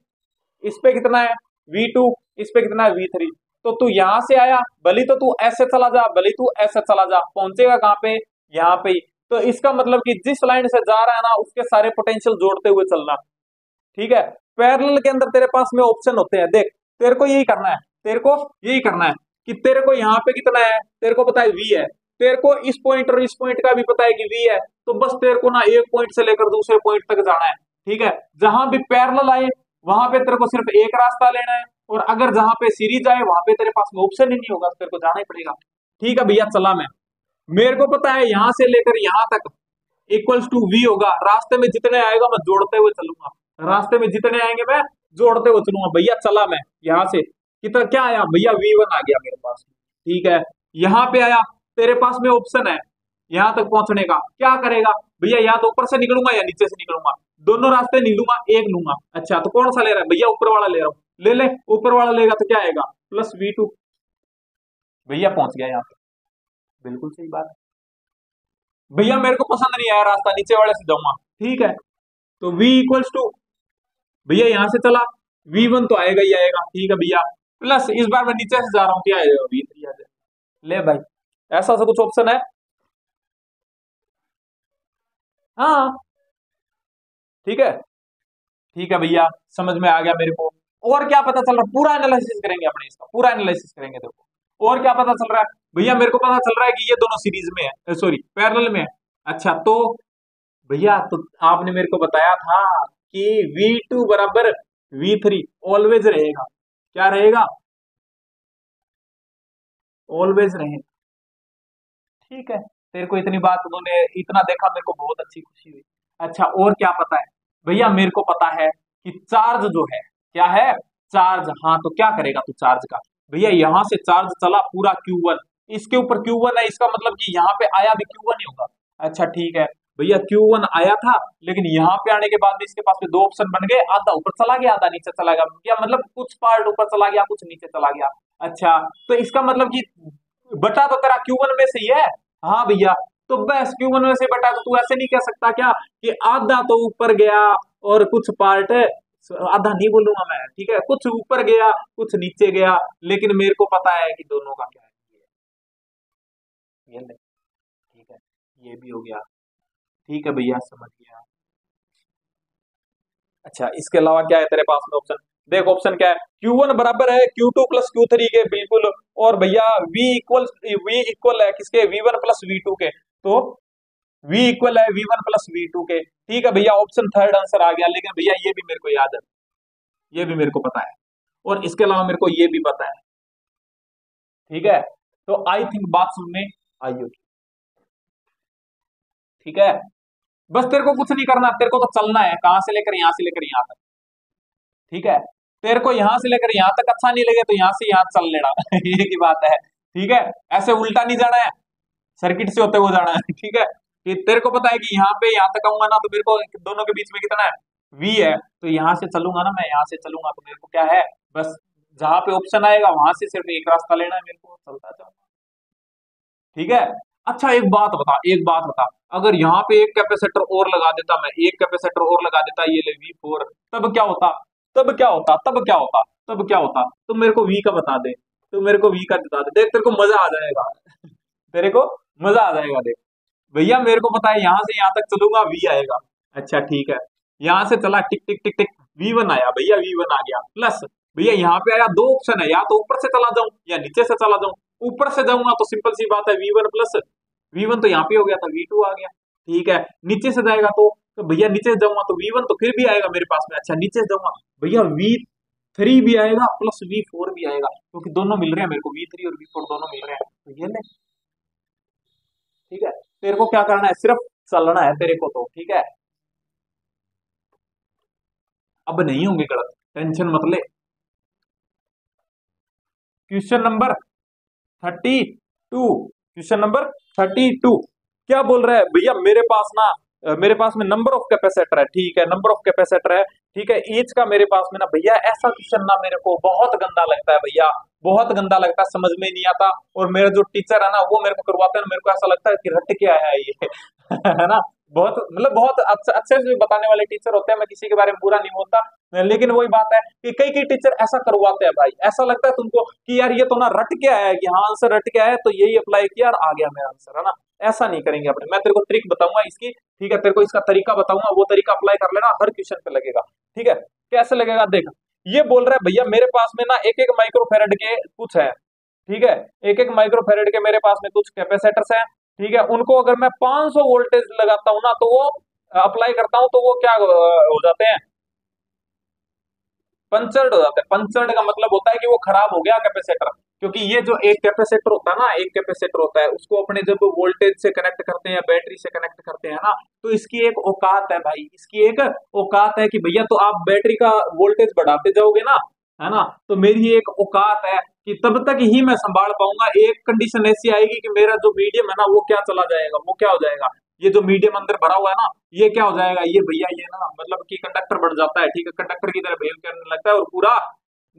इस पे कितना है V2, इस पे कितना है V3। तो तू यहां से आया, भली तो तू ऐसे चला जा, भली तू ऐसे चला जा, पहुंचेगा कहां पे, यहाँ पे ही। तो इसका मतलब कि जिस लाइन से जा रहा है ना, उसके सारे पोटेंशियल जोड़ते हुए चलना। ठीक है, पैरेलल के अंदर तेरे पास में ऑप्शन होते हैं, देख तेरे को यही करना है, तेरे को यही करना है कि तेरे को यहाँ पे कितना है, तेरे को पता है V है, तेरे को इस पॉइंट और इस पॉइंट का भी पता है कि V है, तो बस तेरे को ना एक पॉइंट से लेकर दूसरे पॉइंट तक जाना है। ठीक है, जहां भी पैरेलल आए वहां पे तेरे को सिर्फ एक रास्ता लेना है, और अगर जहां पे सीरीज आए वहां पे तेरे पास में ऑप्शन ही नहीं होगा, तो तेरे को जाना ही पड़ेगा। ठीक है भैया, चला मैं, मेरे को पता है यहां से लेकर यहां तक इक्वल्स टू V होगा, रास्ते में जितने आएगा मैं जोड़ते हुए चलूंगा, रास्ते में जितने आएंगे मैं जोड़ते हुए चलूंगा। भैया चला मैं यहां से, कितना क्या आया भैया, V1 आ गया मेरे पास। ठीक है, यहाँ पे आया, तेरे पास में ऑप्शन है यहां तक पहुंचने का, क्या करेगा भैया, या तो ऊपर से निकलूंगा या नीचे से निकलूंगा, दोनों रास्ते नहीं लूंगा, एक लूंगा। अच्छा तो कौन सा ले रहा है भैया, ऊपर वाला ले रहा हूँ, ले ले, ऊपर वाला लेगा तो क्या आएगा, प्लस V2। भैया पहुंच गया यहाँ पे, बिल्कुल सही बात है। भैया मेरे को पसंद नहीं आया रास्ता, नीचे वाले से जाऊंगा। ठीक है, तो V इक्वल्स टू, भैया यहां से चला, V1 तो आएगा ही आएगा। ठीक है भैया, प्लस इस बार मैं नीचे से जा रहा हूँ, क्या आएगा V3 आ जाएगा। ले भाई, ऐसा सा कुछ ऑप्शन है। हाँ ठीक है, ठीक है भैया, समझ में आ गया मेरे को। और क्या पता चल रहा है, पूरा एनालिसिस करेंगे अपने इसका, पूरा एनालिसिस करेंगे। देखो और क्या पता चल रहा है भैया, मेरे को पता चल रहा है कि ये दोनों सीरीज में है, सॉरी पैरेलल में है। अच्छा तो भैया, तो आपने मेरे को बताया था कि V2 बराबर V3 ऑलवेज रहेगा, क्या रहेगा, ऑलवेज रहेगा। ठीक है, तेरे को इतनी बात उन्होंने इतना देखा, मेरे को बहुत अच्छी खुशी हुई। अच्छा और क्या पता है भैया, मेरे को पता है कि चार्ज जो है, क्या है, चार्ज। हाँ तो क्या करेगा तू चार्ज का, भैया यहां से चार्ज चला पूरा Q1, इसके ऊपर Q1 है, इसका मतलब कि यहाँ पे आया भी Q1 ही होगा। अच्छा ठीक है भैया, Q1 आया था, लेकिन यहाँ पे आने के बाद भी इसके पास में दो ऑप्शन बन गए, आधा ऊपर चला गया आधा नीचे चला गया, या मतलब कुछ पार्ट ऊपर चला गया कुछ नीचे चला गया। अच्छा तो इसका मतलब कि बटा तो तेरा Q1 में से ही है। हाँ भैया, तो बस Q1 में से बटा, तो तू ऐसे नहीं कह सकता क्या कि आधा तो ऊपर गया और कुछ पार्ट, आधा नहीं बोलूंगा मैं, ठीक है, कुछ ऊपर गया कुछ नीचे गया, लेकिन मेरे को पता है कि दोनों का क्या है, ये ले, ठीक है, ये भी हो गया। ठीक है भैया, समझ गया। अच्छा इसके अलावा क्या है तेरे पास में ऑप्शन, देख ऑप्शन क्या है, Q1 बराबर है Q2 प्लस Q3 के, बिल्कुल। और भैया V इक्वल है किसके, V1 प्लस V2 के, तो V इक्वल है V1 प्लस V2 के। ठीक है भैया, ऑप्शन थर्ड आंसर आ गया, लेकिन भैया ये भी मेरे को याद है, ये भी मेरे को पता है, और इसके अलावा मेरे को ये भी पता है। ठीक है, तो आई थिंक बात समझ में आई होगी। ठीक है, बस तेरे को कुछ नहीं करना, तेरे को तो चलना है, कहां से लेकर यहां से लेकर यहां तक। ठीक है, तेरे को यहां से लेकर यहां तक अच्छा नहीं लगे तो यहां से यहां चल लेना ये की बात है। ठीक है, ऐसे उल्टा नहीं जाना है, सर्किट से होते हुए जाना है। ठीक है, कि तेरे को पता है कि यहाँ पे यहाँ तक आऊंगा ना, तो मेरे को दोनों के बीच में कितना है, V है, तो यहाँ से चलूंगा ना, मैं यहाँ से चलूंगा, तो मेरे को क्या है, बस जहां पे ऑप्शन आएगा वहां से सिर्फ एक रास्ता लेना है, मेरे को चलता जाऊंगा। ठीक है, अच्छा एक बात बता, एक बात बता, अगर यहाँ पे एक कैपेसिटर और लगा देता, मैं एक कैपेसिटर और लगा देता, ये ले V4, तब क्या होता, तब क्या होता, तब क्या होता, तब क्या होता, तो मेरे को V का बता दे, तो मेरे को V का बता दे, देख तेरे को मजा आ जाएगा तेरे को मजा आ जाएगा, देख भैया मेरे को पता है यहाँ से यहाँ तक चलूंगा V आएगा। अच्छा ठीक है, यहाँ से चला टिक टिक टिक टिक, V1 आया भैया, V1 आ गया, प्लस भैया यहाँ पे आया, दो ऑप्शन है, या तो ऊपर से चला जाऊं या नीचे से चला जाऊं। ऊपर से जाऊंगा तो सिंपल सी बात है, V1 प्लस V1 तो यहाँ पे हो गया था, V2 आ गया। ठीक है, नीचे से जाएगा तो भैया नीचे से जाऊंगा तो V1 तो फिर भी आएगा मेरे पास में। अच्छा नीचे से जाऊंगा भैया V3 भी आएगा प्लस V4 भी आएगा, क्योंकि दोनों मिल रहे हैं मेरे को, V3 और V4 दोनों मिल रहे हैं, तो ये ले। ठीक है, तेरे को क्या करना है, सिर्फ चलना है तेरे को, तो ठीक है, अब नहीं होंगे गलत, टेंशन मत ले। क्वेश्चन नंबर 32, क्वेश्चन नंबर 32 क्या बोल रहा है भैया, मेरे पास ना मेरे पास में नंबर ऑफ कैपेसिटर है, ठीक है, नंबर ऑफ कैपेसिटर है, ठीक है, ईच का मेरे पास में ना भैया, ऐसा क्वेश्चन ना मेरे को बहुत गंदा लगता है भैया, बहुत गंदा लगता है, समझ में नहीं आता। और मेरा जो टीचर है ना वो मेरे को करवाते हैं, मेरे को ऐसा लगता है कि रट क्या है ये है ना। बहुत मतलब बहुत अच्छे से बताने वाले टीचर होते हैं, मैं किसी के बारे में बुरा नहीं बोलता, लेकिन वही बात है कि कई कई टीचर ऐसा करवाते हैं भाई, ऐसा लगता है तुमको कि यार ये तो ना रट क्या है, कि हाँ आंसर रट क्या है तो यही अप्लाई किया और आ गया मेरा आंसर, है ना। ऐसा नहीं करेंगे अपने, मैं तेरे को ट्रिक बताऊंगा इसकी, ठीक है, तेरे को इसका तरीका बताऊंगा, वो तरीका अप्लाई कर लेना, हर क्वेश्चन पे लगेगा, ठीक है। कैसे लगेगा देख, ये बोल रहा है भैया मेरे पास में ना एक एक माइक्रोफेरेड के कुछ है, ठीक है, एक एक माइक्रोफेरेड के मेरे पास में कुछ कैपेसिटर्स हैं, ठीक है, उनको अगर मैं 500 वोल्टेज लगाता हूं ना तो वो अप्लाई करता हूं तो वो क्या हो जाते हैं, पंचर्ड हो जाता है। पंचर्ड का मतलब होता है कि वो खराब हो गया कैपेसिटर, क्योंकि ये जो एक कैपेसिटर होता है ना, एक कैपेसिटर होता है, उसको अपने जब वोल्टेज से कनेक्ट करते हैं या बैटरी से कनेक्ट करते हैं ना, तो इसकी एक औकात है भाई, इसकी एक औकात है कि भैया तो आप बैटरी का वोल्टेज बढ़ाते जाओगे ना, है ना, तो मेरी एक औकात है कि तब तक ही मैं संभाल पाऊंगा। एक कंडीशन ऐसी आएगी कि मेरा जो मीडियम है ना वो क्या चला जाएगा, वो क्या हो जाएगा, ये जो मीडियम अंदर भरा हुआ है ना ये क्या हो जाएगा, ये भैया ये ना मतलब कि कंडक्टर बढ़ जाता है, ठीक है, कंडक्टर की तरह बिहेव करने लगता है और पूरा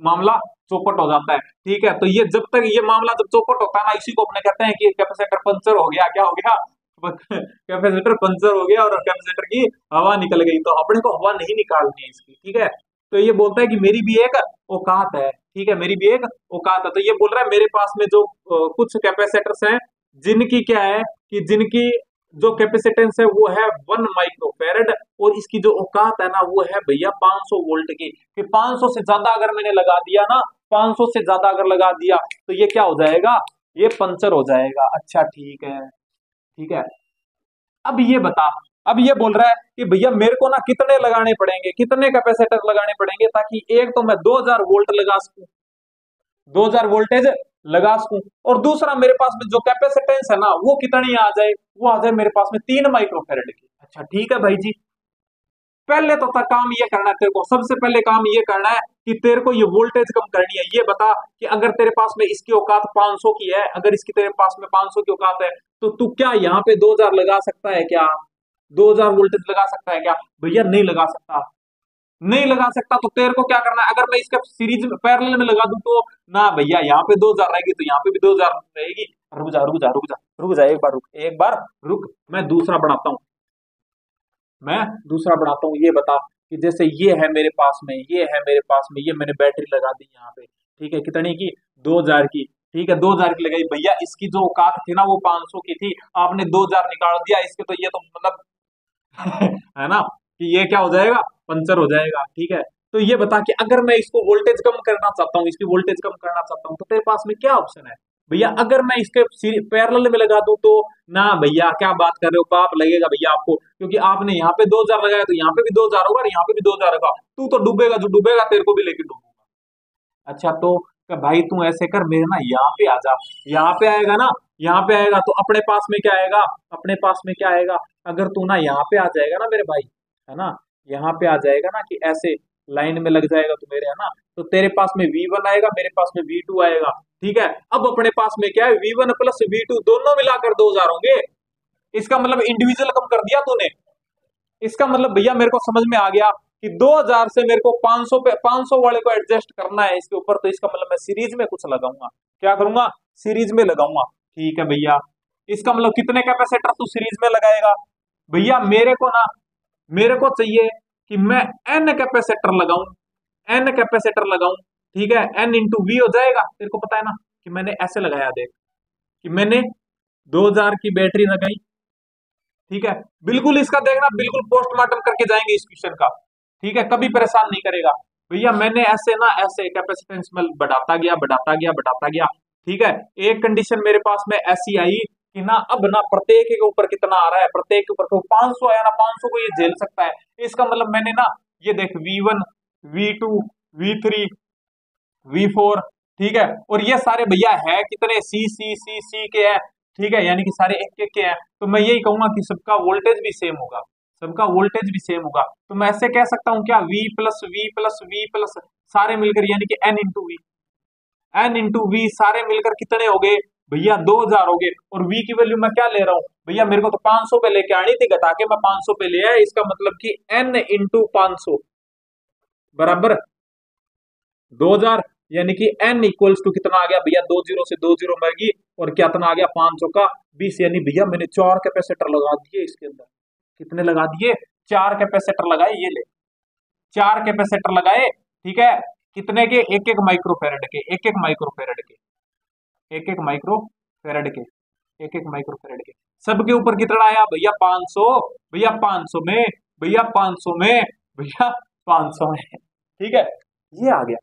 मामला चौपट हो जाता है, ठीक है। तो ये जब तक ये मामला जब चौपट होता है ना, इसी को अपने कहते हैं कि कैपेसिटर पंचर हो गया, क्या हो गया कैपेसिटर पंचर हो गया और कैपेसिटर की हवा निकल गई, तो अपने को हवा नहीं निकालनी है इसकी, ठीक है। तो ये बोलता है कि मेरी भी एक औकात है, ठीक है, मेरी भी एक औकात है। तो ये बोल रहा है मेरे पास में जो कुछ कैपेसिटर्स हैं जिनकी क्या है कि जिनकी जो कैपेसिटेंस है वो है 1 माइक्रोफेरेड, और इसकी जो औकात है ना वो है भैया 500 वोल्ट की, कि 500 से ज्यादा अगर मैंने लगा दिया ना, 500 से ज्यादा अगर लगा दिया तो ये क्या हो जाएगा, ये पंचर हो जाएगा। अच्छा ठीक है, ठीक है। अब ये बता, अब ये बोल रहा है कि भैया मेरे को ना कितने लगाने पड़ेंगे, कितने कैपेसिटर लगाने पड़ेंगे ताकि एक तो मैं 2000 वोल्ट लगा सकूं, 2000 वोल्टेज लगा सकूं, और दूसरा मेरे पास में जो कैपेसिटेंस है ना वो कितनी आ जाए, वो आ जाए मेरे पास में 3 माइक्रोफेरेड की। अच्छा ठीक है भाई जी, पहले तो काम ये करना है तेरे को, सबसे पहले काम ये करना है कि तेरे को ये वोल्टेज कम करनी है। ये बता कि अगर तेरे पास में इसकी औकात 500 की है, अगर इसकी तेरे पास में 500 की औकात है तो तू क्या यहाँ पे 2000 लगा सकता है क्या, 2000 वोल्टेज लगा सकता है क्या, भैया नहीं लगा सकता, नहीं लगा सकता। तो तेरे को क्या करना है, अगर मैं इसका सीरीज में पैरेलल में लगा दूं तो ना भैया यहाँ पे 2000 रहेगी तो यहाँ पे भी 2000 रहेगी। रुक जा रुक जा रुक जा रुक जा, एक बार रुक, एक बार रुक, मैं दूसरा बढ़ाता हूँ, मैं दूसरा बढ़ाता हूँ। ये बता कि जैसे ये है मेरे पास में, ये है मेरे पास में, ये मैंने बैटरी लगा दी यहाँ पे, ठीक है, कितनी की, 2000 की, ठीक है, 2000 की लगाई भैया, इसकी जो औकात थी ना वो 500 की थी, आपने 2000 निकाल दिया इसके, तो ये तो मतलब है ना कि ये क्या हो जाएगा, पंचर हो जाएगा, ठीक है। तो ये बता कि अगर मैं इसको वोल्टेज कम करना चाहता हूँ, इसकी वोल्टेज कम करना चाहता हूँ, तो तेरे पास में क्या ऑप्शन है भैया। अगर मैं इसके पैरेलल में लगा दूं तो ना भैया, क्या बात कर रहे हो, पाप लगेगा भैया आपको, क्योंकि आपने यहाँ पे 2000 लगाया तो यहाँ पे भी 2000 होगा और यहाँ पे भी 2000 होगा, तू तो डूबेगा, जो डूबेगा तेरे को भी लेके डूबेगा। अच्छा तो भाई तू ऐसे कर, मेरे ना यहाँ पे आ जा, यहाँ पे आएगा ना, यहाँ पे आएगा तो अपने पास में क्या आएगा, अपने पास में क्या आएगा, अगर तू ना यहाँ पे आ जाएगा ना मेरे भाई, है ना, यहाँ पे आ जाएगा ना कि ऐसे लाइन में लग जाएगा तो मेरे, है ना, तो तेरे पास में V1 आएगा, मेरे पास में V2 आएगा, ठीक है। अब अपने पास में क्या है, V1 प्लस V2 दोनों मिलाकर 2000 होंगे, इसका मतलब इंडिविजुअल कम कर दिया तूने, इसका मतलब भैया मेरे को समझ में आ गया कि 2000 से मेरे को 500 पे 500 वाले को एडजस्ट करना है इसके ऊपर, तो इसका मतलब मैं सीरीज में कुछ लगाऊंगा, क्या करूंगा, सीरीज में लगाऊंगा, ठीक है भैया। इसका मतलब कितने कैपेसिटर तू सीरीज में लगाएगा, भैया मेरे को ना, मेरे को चाहिए कि मैं एन कैपेसिटर लगाऊं, एन कैपेसिटर लगाऊं, ठीक है, एन इंटू वी हो जाएगा, तेरे को पता है ना कि मैंने ऐसे लगाया, देख कि मैंने 2000 की बैटरी लगाई, ठीक है, बिल्कुल इसका देखना, बिल्कुल पोस्टमार्टम करके जाएंगे इस क्वेश्चन का, ठीक है, कभी परेशान नहीं करेगा भैया। मैंने ऐसे ना ऐसे कैपेसिटेंस में बढ़ाता गया बढ़ाता गया बढ़ाता गया, ठीक है। एक कंडीशन मेरे पास में ऐसी आई कि ना अब ना प्रत्येक के ऊपर कितना आ रहा है, प्रत्येक के ऊपर 500 आया ना, 500 को ये झेल सकता है, इसका मतलब मैंने ना ये देख V1 V2 V3 V4, ठीक है, और ये सारे भैया है कितने, सी के हैं, ठीक है, यानी कि सारे एक एक के हैं, तो मैं यही कहूंगा कि सबका वोल्टेज भी सेम होगा, सबका वोल्टेज भी सेम होगा, तो मैं ऐसे कह सकता हूं क्या, V plus V plus V plus सारे मिलकर यानी कि N into V, N into V सारे मिलकर कितने हो गए, भैया 2000 हो गए, और V की वैल्यू मैं क्या ले रहा हूं भैया, मेरे को तो 500 पे लेके आनी थी, घटा के मैं 500 पे ले आया, इसका मतलब कि N इंटू 500 बराबर 2000, यानी कि N इक्वल्स टू कितना आ गया भैया, 20 से 20 मर गई, और क्या इतना आ गया 500 का 20, यानी भैया मैंने 4 कैपेसिटर लगा दिए इसके अंदर। कितने लगा दिए, 4 कैपेसिटर लगाए, ये ले 4 कैपेसिटर लगाए, ठीक है, कितने के, एक एक माइक्रोफेरेड के, एक एक माइक्रोफेरेड के, एक एक माइक्रोफेरेड के, एक एक माइक्रोफेरेड के, सबके ऊपर कितना आया भैया 500, भैया 500 में, भैया 500 में, भैया 500 में, ठीक है, ये आ गया।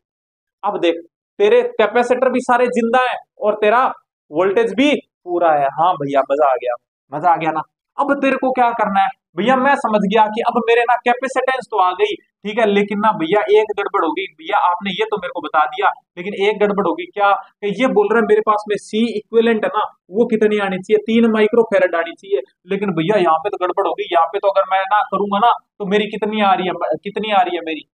अब देख, तेरे कैपेसिटर भी सारे जिंदा है और तेरा वोल्टेज भी पूरा है। हाँ भैया मजा आ गया, मजा आ गया ना। अब तेरे को क्या करना है भैया, मैं समझ गया कि अब मेरे ना कैपेसिटेंस तो आ गई, ठीक है, लेकिन ना भैया एक गड़बड़ होगी भैया, आपने ये तो मेरे को बता दिया, लेकिन एक गड़बड़ होगी क्या, कि ये बोल रहे हैं मेरे पास में सी इक्विवेलेंट है ना, वो कितनी आनी चाहिए, 3 माइक्रोफेरेड आनी चाहिए, लेकिन भैया यहाँ पे तो गड़बड़ होगी, यहाँ पे तो अगर मैं ना करूंगा ना तो मेरी कितनी आ रही है, कितनी आ रही है मेरी,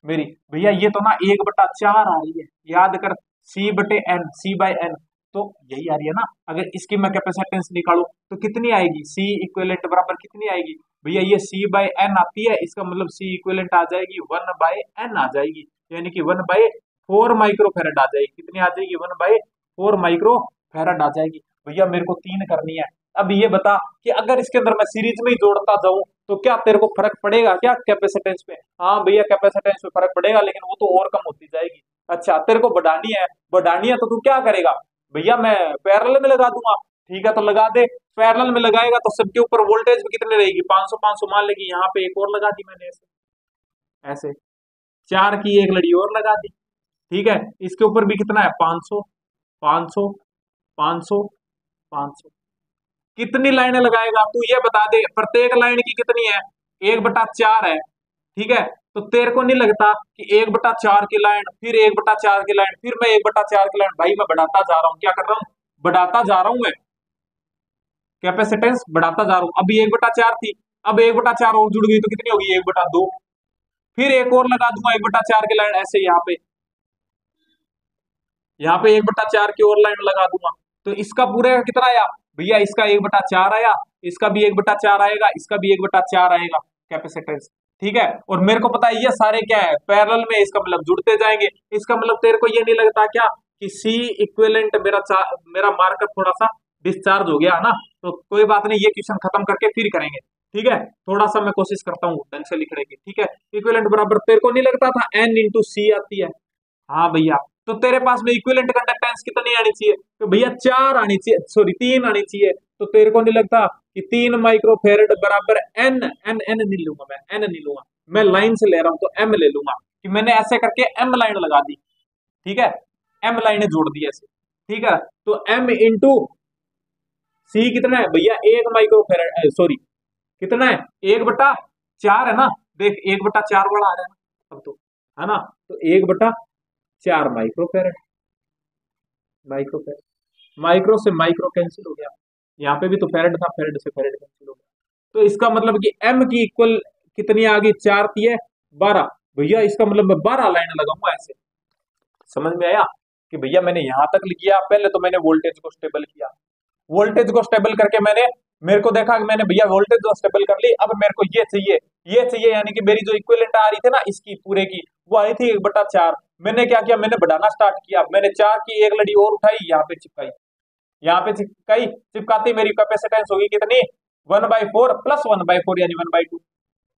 मेरी भैया ये तो ना 1/4 आ रही है, याद कर, सी बटे एन, सी बाय एन, तो यही आ रही है ना। अगर इसकी मैं कैपेसिटेंस निकालू तो कितनी आएगी, सी इक्विवेलेंट बराबर कितनी आएगी भैया, ये सी बाय एन आती है, इसका मतलब सी इक्विवेलेंट आ जाएगी 1/n आ जाएगी, यानी कि 1/4 माइक्रोफेरेड आ जाएगी, कितनी आ जाएगी 1/4 माइक्रोफेरेड आ जाएगी। भैया मेरे को 3 करनी है। अब ये बता कि अगर इसके अंदर मैं सीरीज में ही जोड़ता जाऊं तो क्या तेरे को फर्क पड़ेगा क्या कैपेसिटेंस पे, हाँ भैया कैपेसिटेंस पे फर्क पड़ेगा, लेकिन वो तो और कम होती जाएगी। अच्छा तेरे को बढ़ानी है, बढ़ानी है तो तू क्या करेगा भैया, मैं पैरेलल में लगा दूंगा, ठीक है तो लगा दे, पैरेलल में लगाएगा तो सबके ऊपर वोल्टेज भी कितने रहेगी, 500 500 मान लेगी, यहाँ पे एक और लगा दी मैंने, ऐसे ऐसे 4 की एक लड़ी और लगा दी, ठीक है, इसके ऊपर भी कितना है 500 500 500 500, कितनी लाइनें लगाएगा तू ये बता दे, प्रत्येक लाइन की कितनी है, 1/4 है, ठीक है, तो तेरे को नहीं लगता कि 1/4 की लाइन, फिर 1/4 की लाइन, फिर मैं 1/4 की लाइन, भाई मैं बढ़ाता जा रहा हूं, क्या कर रहा हूं, बढ़ाता जा रहा हूं मैं, कैपेसिटेंस बढ़ाता जा रहा हूं, अभी 1/4 थी, अब 1/4 और जुड़ गई तो कितनी होगी 1/2, फिर एक और लगा दूंगा 1/4 की लाइन, ऐसे यहाँ पे 1/4 की और लाइन लगा दूंगा, तो इसका पूरे का कितना आया भैया, इसका 1/4 आया, इसका भी 1/4 आएगा, इसका भी 1/4 आएगा कैपेसिटेंस, ठीक है, और मेरे को पता है ये सारे क्या है पैरेलल में, इसका मतलब जुड़ते जाएंगे, इसका मतलब तेरे को ये नहीं लगता क्या कि सी इक्विवेलेंट मेरा मार्कर थोड़ा सा डिस्चार्ज हो गया है ना, तो कोई बात नहीं, ये क्वेश्चन खत्म करके फिर करेंगे, ठीक है, थोड़ा सा मैं कोशिश करता हूँ ढंग से लिखने की, ठीक है, इक्विवेलेंट बराबर तेरे को नहीं लगता था एन इंटू सी आती है, हाँ भैया, तो तेरे पास में इक्विवेलेंट कंडक्टेंस कितनी आनी चाहिए, तो भैया 4 आनी चाहिए, सॉरी 3 आनी चाहिए, तो तेरे को नहीं लगता कि 3 माइक्रोफेरेड बराबर एन, एन नहीं लूंगा मैं, एन नहीं लूंगा मैं, लाइन से ले रहा हूं तो एम ले लूंगा, कि मैंने ऐसे करके एम लाइन लगा दी, ठीक है, एम लाइनें जोड़ दी ऐसे, ठीक है, तो एम इंटू सी कितना है भैया, 1 माइक्रोफेरेड, सॉरी कितना है 1/4 है ना, देख 1/4 वाला आ रहा है ना अब तो, है ना, तो 1/4 माइक्रोफेरेड, माइक्रोफेरेड, माइक्रो से माइक्रो कैंसिल हो गया, यहाँ पे भी तो फेरेड था, फेरेड से फेरेड कैंसिल हो गया, तो इसका मतलब कि एम की इक्वल कितनी आ गई, 4 थी है 12, भैया इसका मतलब मैं 12 लाइन लगाऊंगा ऐसे, समझ में आया कि भैया मैंने यहां तक किया, पहले तो मैंने वोल्टेज को स्टेबल किया, वोल्टेज को स्टेबल करके मैंने, मेरे को देखा कि मैंने भैया वोल्टेज को स्टेबल कर ली, अब मेरे को ये चाहिए, यानी कि मेरी जो इक्विवेलेंट आ रही थी ना इसकी पूरे की, वो आई थी 1/4, मैंने क्या किया, मैंने बढ़ाना स्टार्ट किया, मैंने 4 की एक लड़ी और उठाई, यहाँ पे चिपकाई, यहाँ पे चिपकाई, चिपकाती मेरी कैपेसिटेंस होगी कितनी 1/4 प्लस 1/4 यानी 1/2,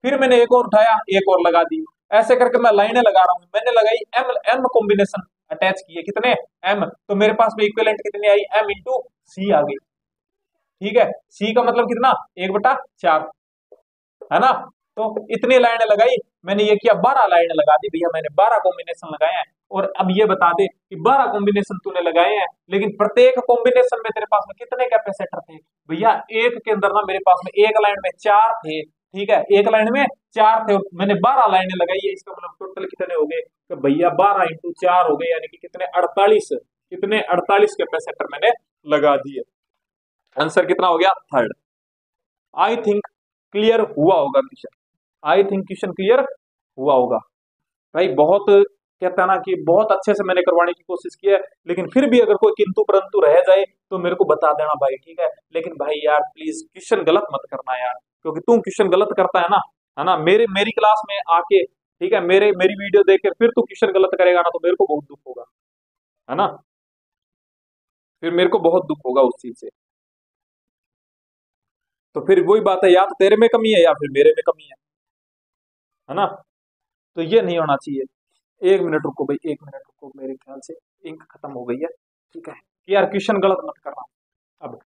फिर मैंने एक और उठाया, एक और लगा दी, ऐसे करके मैं लाइनें लगा रहा हूँ, मैंने लगाई एम एम कॉम्बिनेशन अटैच किए, कितने एम, तो मेरे पास में इक्विवेलेंट कितनी आई, एम इंटू सी आ गई, ठीक है, सी का मतलब कितना 1/4, है ना, तो इतनी लाइनें लगाई मैंने, ये किया 12 लाइनें लगा दी भैया मैंने, 12 कॉम्बिनेशन लगाए हैं, और अब ये बता दे कि 12 कॉम्बिनेशन तूने लगाए हैं, लेकिन प्रत्येक कॉम्बिनेशन में तेरे पास में कितने कैपेसिटर थे भैया, एक के अंदर ना मेरे पास में एक लाइन में 4 थे, ठीक है, एक लाइन में 4 थे, मैंने 12 लाइनें लगाई है, इसका मतलब टोटल कितने हो गए, तो भैया 12 इंटू 4 हो गए, यानी कि कितने 48, कितने 48 कैपेसिटर मैंने लगा दिए, आंसर कितना हो गया, थर्ड। आई थिंक क्लियर हुआ होगा question, I think question clear हुआ होगा भाई, बहुत कहता है ना कि बहुत अच्छे से मैंने करवाने की कोशिश की है, लेकिन फिर भी अगर कोई किंतु परंतु रह जाए तो मेरे को बता देना भाई, ठीक है। लेकिन भाई यार प्लीज क्वेश्चन गलत मत करना यार, क्योंकि तू क्वेश्चन गलत करता है ना, मेरे मेरी क्लास में आके, ठीक है, मेरी वीडियो देख कर फिर तू क्वेश्चन गलत करेगा ना, तो मेरे को बहुत दुख होगा, है ना, फिर मेरे को बहुत दुख होगा उस चीज से। तो फिर वही बात है, या तो तेरे में कमी है या फिर मेरे में कमी है ना। तो ये नहीं होना चाहिए। 1 मिनट रुको भाई, 1 मिनट रुको, मेरे ख्याल से इंक खत्म हो गई है, ठीक है। कि यार क्वेश्चन गलत मत करना अब,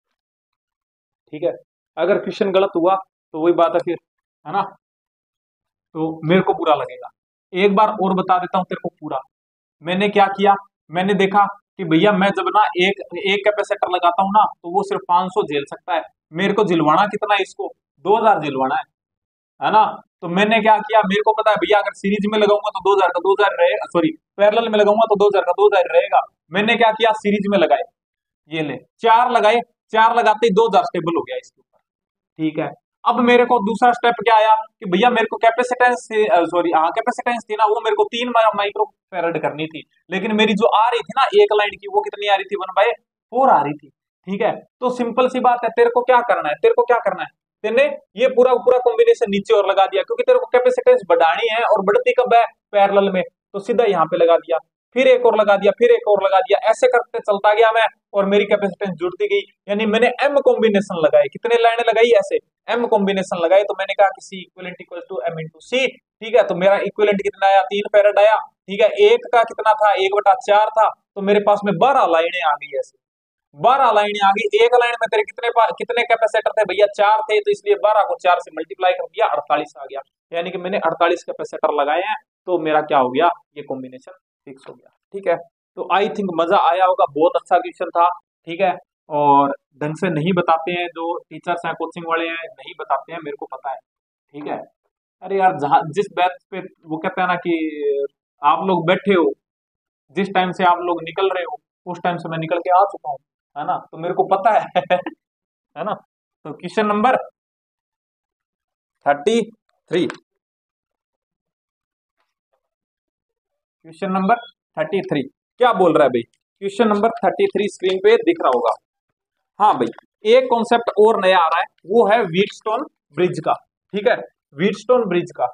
ठीक है। अगर क्वेश्चन गलत हुआ तो वही बात है फिर, है ना, तो मेरे को बुरा लगेगा। एक बार और बता देता हूँ तेरे को पूरा, मैंने क्या किया, मैंने देखा कि भैया मैं जब ना एक एक कैपेसिटर लगाता हूँ ना, तो वो सिर्फ 500 झेल सकता है। मेरे को झिलवाना कितना है इसको, 2000 झिलवाना है ना। तो मैंने क्या किया, मेरे को पता है भैया अगर सीरीज में लगाऊंगा तो 2000 का 2000 रहेगा, सॉरी पैरेलल में लगाऊंगा तो 2000 का 2000 रहेगा। मैंने क्या किया, सीरीज में लगाए, ये ले 4 लगाए, 4 लगाते ही 2000 स्टेबल हो गया इसके ऊपर, ठीक है। अब मेरे को दूसरा स्टेप क्या आया कि भैया मेरे को कैपेसिटेंस, सॉरी हाँ कैपेसिटेंस थी ना, वो मेरे को 3 माइक्रो करनी थी, लेकिन मेरी जो आ रही थी ना एक लाइन की, वो कितनी आ रही थी, 1/4 आ रही थी, ठीक है। तो सिंपल सी बात है, तेरे को क्या करना है, तेरे को क्या करना है, तेने ये पूरा पूरा कॉम्बिनेशन नीचे और लगा दिया, क्योंकि तेरे को कैपेसिटेंस बढ़ानी है और बढ़ती कब है, पैरेलल में, तो सीधा यहाँ पे लगा दिया, फिर एक और लगा दिया, फिर एक और लगा दिया, ऐसे करते चलता गया मैं, और मेरी कैपेसिटेंस जुड़ती गई। यानी मैंने एम कॉम्बिनेशन लगाए, कितने लाइनें लगाई ऐसे, एम कॉम्बिनेशन लगाए। तो मैंने कहा कि C equivalent equal to M into C, ठीक है। तो मेरा इक्विवेलेंट कितना आया, 3 फैराड आया, ठीक है। एक का कितना था, 1/4 था, तो मेरे पास में 12 लाइनें आ गई ऐसे, 12 लाइनें आ गई। एक लाइन में तेरे कितने कैपेसिटर थे भैया, 4 थे, तो इसलिए 12 को 4 से मल्टीप्लाई कर दिया, 48 आ गया। यानी कि मैंने 48 कैपेसिटर लगाए हैं, तो मेरा क्या हो गया, ये कॉम्बिनेशन फिक्स हो गया, ठीक है। तो आई थिंक मजा आया होगा, बहुत अच्छा क्वेश्चन था, ठीक है। और ढंग से नहीं बताते हैं जो टीचर्स हैं, कोचिंग वाले हैं, नहीं बताते हैं, मेरे को पता है, ठीक है। अरे यार जहाँ जिस बैच पे वो कहते हैं ना कि आप लोग बैठे हो, जिस टाइम से आप लोग निकल रहे हो, उस टाइम से मैं निकल के आ चुका हूँ, है ना, तो मेरे को पता है है ना। तो क्वेश्चन नंबर 33, क्वेश्चन नंबर 33 क्या बोल रहा है भाई, क्वेश्चन नंबर 33 स्क्रीन पे दिख रहा होगा। हाँ भाई, एक कॉन्सेप्ट और नया आ रहा है, वो है व्हीटस्टोन ब्रिज का, ठीक है। व्हीटस्टोन ब्रिज का,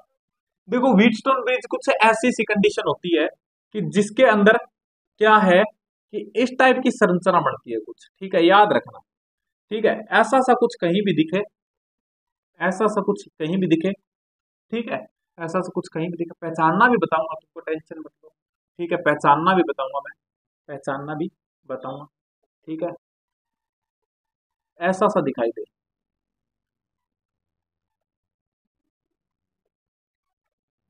देखो व्हीटस्टोन ब्रिज कुछ ऐसी सी कंडीशन होती है कि जिसके अंदर क्या है कि इस टाइप की संरचना बनती है कुछ, ठीक है, याद रखना, ठीक है। ऐसा सा कुछ कहीं भी दिखे, ऐसा सा कुछ कहीं भी दिखे, ठीक है, ऐसा सा कुछ कहीं भी दिखे, पहचानना भी बताऊंगा तुमको, टेंशन मत लो, ठीक है, पहचानना भी बताऊंगा मैं, पहचानना भी बताऊंगा, ठीक है। ऐसा सा दिखाई दे,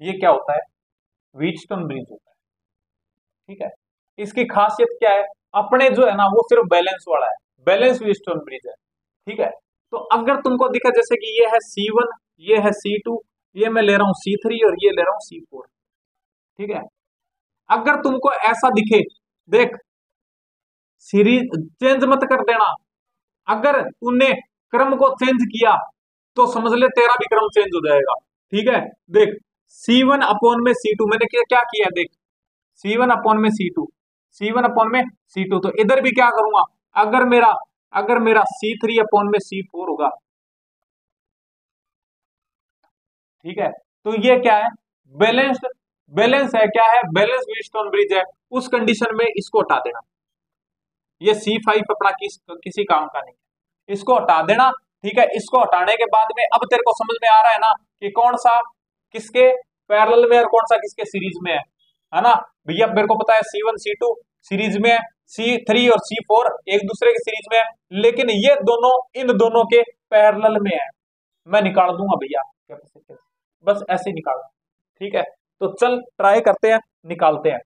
ये क्या होता है, व्हीटस्टोन ब्रिज होता है, ठीक है। इसकी खासियत क्या है, अपने जो है ना वो सिर्फ बैलेंस वाला है, बैलेंस व्हीटस्टोन ब्रिज है, ठीक है। तो अगर तुमको दिखा जैसे कि ये है C1, ये है C2, ये मैं ले रहा हूं C3 और ये ले रहा हूं C4, ठीक है। अगर तुमको ऐसा दिखे, देख, सीरीज चेंज मत कर देना, अगर तूने क्रम को चेंज किया तो समझ ले तेरा भी क्रम चेंज हो जाएगा, ठीक है। देख C1/C2 मैंने क्या क्या किया, देख C1/C2, C1/C2, तो इधर भी क्या करूंगा, अगर मेरा अगर मेरा C3/C4 होगा, ठीक है। तो ये क्या है, बैलेंस्ड, बैलेंस है, क्या है, बैलेंस व्हीटस्टोन ब्रिज है। उस कंडीशन में इसको हटा देना, ये C5 अपना किसी काम का नहीं है, इसको हटा देना, ठीक है। इसको हटाने के बाद में अब तेरे को समझ में आ रहा है ना कि कौन सा किसके पैरेलल में और कौन सा किसके सीरीज में है ना। भैया मेरे को पता है C1 C2 सीरीज में है, C3 और C4 एक दूसरे की सीरीज में है, लेकिन ये दोनों इन दोनों के पैरेलल में है, मैं निकाल दूंगा भैया कैपेसिटेंस, बस ऐसे निकालना, ठीक है। तो चल ट्राई करते हैं, निकालते हैं,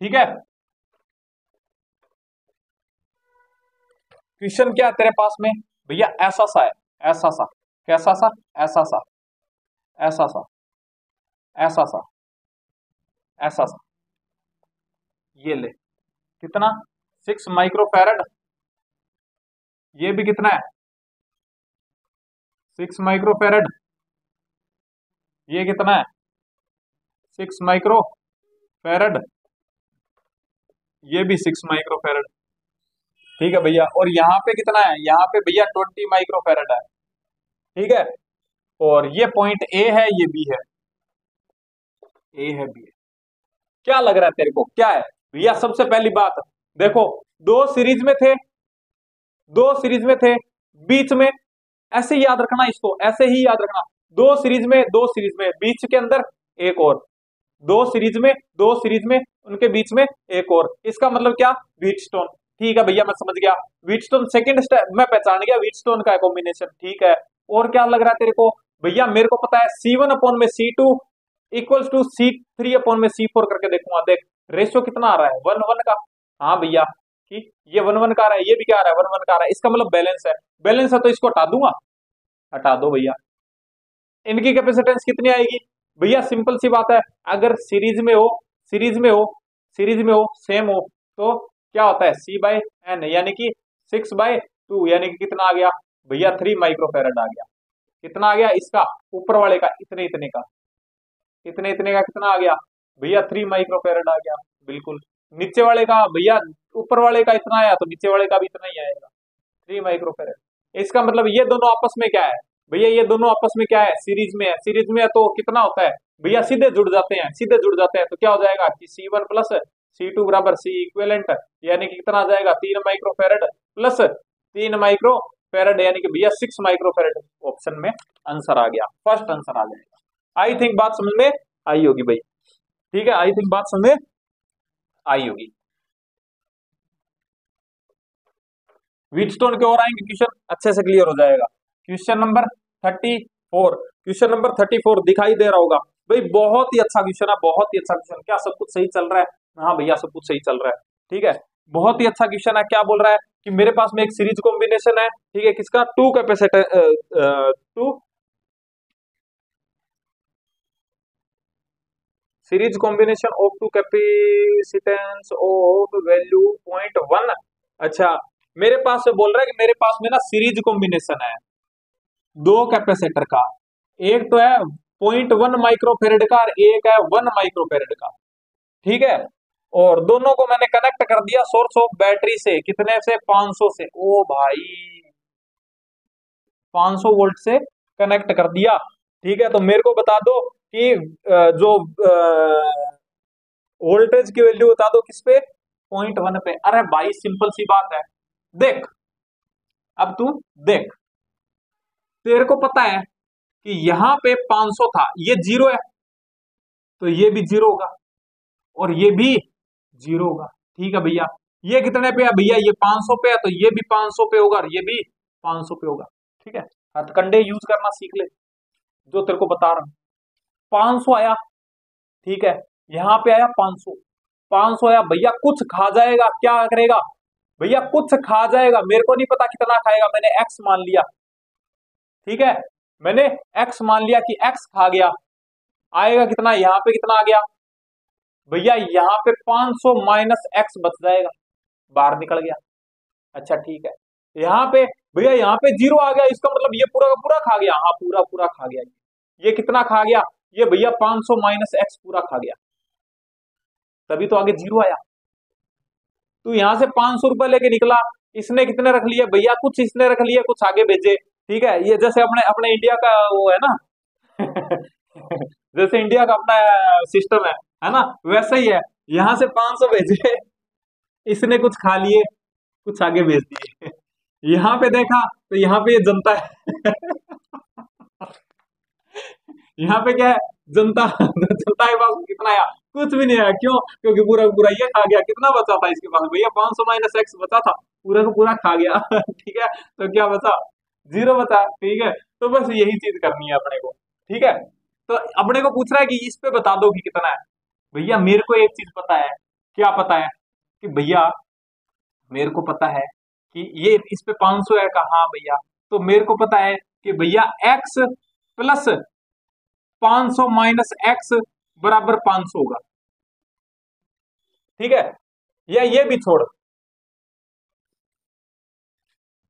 ठीक है। क्वेश्चन क्या है तेरे पास में भैया, ऐसा सा है, ऐसा सा, कैसा सा, ऐसा सा, ऐसा सा, ऐसा सा, ऐसा सा, ये ले, कितना, 6 माइक्रो फैरड, ये भी कितना है, 6 माइक्रो फैरड, ये कितना है, 6 माइक्रो फैरड, ये भी 6 माइक्रोफेरेड। ठीक है भैया, और यहाँ पे कितना है, यहाँ पे भैया 20 माइक्रोफेरेड है। ठीक है, और ये पॉइंट ए है, ये बी है, ए है बी है। क्या लग रहा है तेरे को, क्या है भैया? सबसे पहली बात देखो, दो सीरीज में थे, दो सीरीज में थे, बीच में, ऐसे ही याद रखना इसको, ऐसे ही याद रखना, दो सीरीज में, दो सीरीज में, बीच के अंदर एक और, दो सीरीज में, दो सीरीज में, उनके बीच में एक और, इसका मतलब क्या, व्हीटस्टोन। ठीक है भैया, मैं समझ गया, व्हीटस्टोन सेकंड स्टेप मैं पहचान गया, व्हीटस्टोन का कॉम्बिनेशन। ठीक है, और क्या लग रहा है तेरे को भैया? मेरे को पता है C1/C2 इक्वल्स टू C3/C4 करके देखूंगा, देख रेशियो कितना आ रहा है, 1:1 का। हाँ भैया, कि ये 1:1 का आ रहा है, ये भी क्या आ रहा है, 1:1 का आ रहा है, इसका मतलब बैलेंस है, बैलेंस है तो इसको हटा दूंगा, हटा दो भैया। इनकी कैपेसिटेंस कितनी आएगी भैया? सिंपल सी बात है, अगर सीरीज में हो, सीरीज में हो, सीरीज में हो, सेम हो, तो क्या होता है, C/N, यानी कि 6/2, यानी कि कितना आ गया भैया, 3 माइक्रोफेरेड आ गया। कितना आ गया इसका, ऊपर वाले का इतने इतने का, इतने इतने का कितना आ गया भैया, 3 माइक्रोफेरेड आ गया। बिल्कुल, नीचे वाले का भैया, ऊपर वाले का इतना आया तो नीचे वाले का भी इतना ही आएगा, 3 माइक्रोफेरेड। इसका मतलब ये दोनों आपस में क्या है भैया, ये दोनों आपस में क्या है, सीरीज में है, सीरीज में है तो कितना होता है भैया, सीधे जुड़ जाते हैं, सीधे जुड़ जाते हैं, तो क्या हो जाएगा कि C1 + C2 बराबर C इक्विवेलेंट, यानी कि कितना आ जाएगा, 3 माइक्रोफेरेड प्लस 3 माइक्रोफेरेड, यानी कि भैया 6 माइक्रोफेरेड। ऑप्शन में आंसर आ गया, फर्स्ट आंसर आ जाएगा। आई थिंक बात समझ में आई होगी भाई। ठीक है, आई थिंक बात समझ में आई होगी। व्हीटस्टोन के और आएंगे क्वेश्चन, अच्छे से क्लियर हो जाएगा। क्वेश्चन नंबर 34, क्वेश्चन नंबर 34 दिखाई दे रहा होगा भाई, बहुत ही अच्छा क्वेश्चन है, बहुत ही अच्छा क्वेश्चन। क्या सब कुछ सही चल रहा है? हाँ भैया, सब कुछ सही चल रहा है। ठीक है, बहुत ही अच्छा क्वेश्चन है। क्या बोल रहा है कि मेरे पास में एक सीरीज कॉम्बिनेशन है, ठीक है, किसका, two capacitor, two series combination of two capacitance of value 0.1। अच्छा, मेरे पास से बोल रहा है कि मेरे पास में ना सीरीज कॉम्बिनेशन है दो कैपेसिटर का, एक तो है 0.1 माइक्रोफेरेड का और एक है 1 माइक्रोफेरेड का। ठीक है, और दोनों को मैंने कनेक्ट कर दिया सोर्स ऑफ बैटरी से, कितने से, 500 से। ओ भाई, 500 वोल्ट से कनेक्ट कर दिया। ठीक है, तो मेरे को बता दो कि जो वोल्टेज की वैल्यू बता दो किस पे, 0.1 पे। अरे भाई, सिंपल सी बात है, देख, अब तू देख, तेरे को पता है कि यहां पे 500 था, ये 0 है, तो ये भी 0 होगा, और ये भी 0 होगा। ठीक है भैया, ये कितने पे है भैया, ये 500 पे है, तो ये भी 500 पे होगा, और ये भी 500 पे होगा। ठीक है, हथकंडे यूज करना सीख ले, जो तेरे को बता रहा हूं। 500 आया, ठीक है, यहां पे आया 500, 500 आया भैया, कुछ खा जाएगा, क्या करेगा भैया, कुछ खा जाएगा, मेरे को नहीं पता कितना खाएगा, मैंने एक्स मान लिया। ठीक है, मैंने एक्स मान लिया कि एक्स खा गया, आएगा कितना, यहाँ पे कितना आ गया भैया, यहाँ पे 500 माइनस एक्स बच जाएगा, बाहर निकल गया। अच्छा ठीक है, यहाँ पे भैया, यहाँ पे 0 आ गया, इसका मतलब ये पूरा का पूरा खा गया, हाँ पूरा पूरा खा गया। ये कितना खा गया, ये भैया 500 माइनस एक्स पूरा खा गया, तभी तो आगे 0 आया। तो यहाँ से 500 रुपए लेके निकला, इसने कितने रख लिए भैया, कुछ इसने रख लिए, कुछ आगे भेजे। ठीक है, ये जैसे अपने अपने इंडिया का वो है ना जैसे इंडिया का अपना सिस्टम है ना, वैसा ही है। यहाँ से 500 भेजे, इसने कुछ खा लिए, कुछ आगे भेज दिए। यहाँ पे देखा तो यहाँ पे ये जनता है यहाँ पे क्या है, जनता जनता के पास कितना आया, कुछ भी नहीं आया। क्यों? क्योंकि पूरा का पूरा ये खा गया। कितना बचा था इसके पास भैया, 500 माइनस एक्स बचा था, पूरा का पूरा खा गया ठीक है, तो क्या बचा, 0 बचा। ठीक है, तो बस यही चीज करनी है अपने को। ठीक है, तो अपने को पूछ रहा है कि इस पे बता दो कि कितना है। भैया मेरे को एक चीज पता है, क्या पता है कि भैया, मेरे को पता है कि ये इस पे 500 है, कहा भैया, तो मेरे को पता है कि भैया x प्लस 500 माइनस एक्स बराबर 500 होगा। ठीक है, या ये भी छोड़,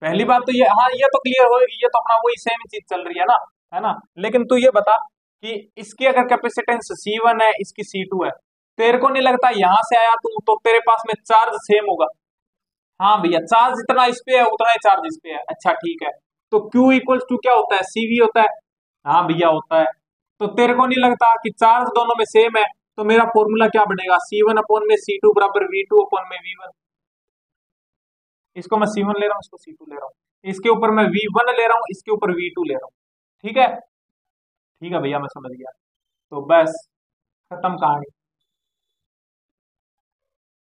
पहली बात तो ये, हाँ ये तो क्लियर होगी, ये तो अपना वही सेम चीज चल रही है ना। लेकिन तू ये बता कि इसकी अगर कैपेसिटेंस C1 है, इसकी C2 है, तेरे को नहीं लगता यहां से आया तू तो तेरे पास में चार्ज सेम होगा? हाँ भैया, चार्ज जितना इस पे है उतना ही चार्ज इस पे है। अच्छा ठीक है, तो Q इक्वल्स टू क्या होता है, CV होता है। हाँ भैया होता है। तो तेरे को नहीं लगता कि चार्ज दोनों में सेम है, तो मेरा फॉर्मूला क्या बनेगा, C1 अपॉन में C2 बराबर V2 अपॉन में V1। इसको मैं C1 ले रहा हूँ, इसको C2 ले रहा हूँ, इसके ऊपर मैं V1 ले रहा हूँ, इसके ऊपर V2 ले रहा हूँ। ठीक है, ठीक है भैया, मैं समझ गया। तो बस खत्म कहानी,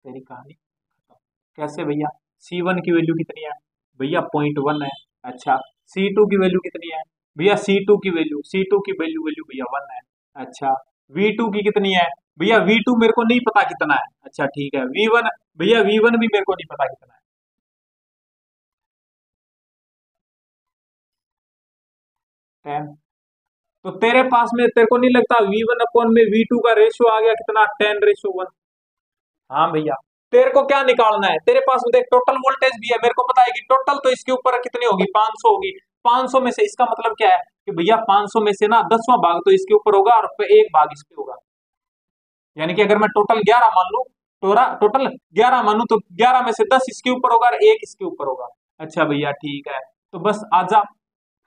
तेरी कहानी खत्म। कैसे भैया, C1 की वैल्यू कितनी है भैया, 0.1 है। अच्छा, C2 की वैल्यू कितनी है भैया, C2 की वैल्यू वैल्यू भैया 1 है। अच्छा, V2 की कितनी है भैया, V2 मेरे को नहीं पता कितना है। अच्छा ठीक है, V1 भैया, V1 भी मेरे को नहीं पता कितना है। 10। तो तेरे पास में, तेरे को नहीं लगता V1 अपॉन में V2 का रेशियो आ गया कितना, 10:1। हाँ भैया, तेरे को क्या निकालना है, तेरे पास देख टोटल वोल्टेज भी है, मेरे को पता है कि टोटल तो इसके ऊपर कितनी होगी, 500 होगी। 500 में से इसका मतलब क्या है कि भैया 500 में से ना 10वां भाग तो इसके ऊपर होगा और एक भाग इस पे होगा। यानी कि अगर मैं टोटल 11 मान लू, टोटल 11 मानू तो 11 में से 10 इसके ऊपर होगा और एक इसके ऊपर होगा। अच्छा भैया ठीक है, तो बस आजा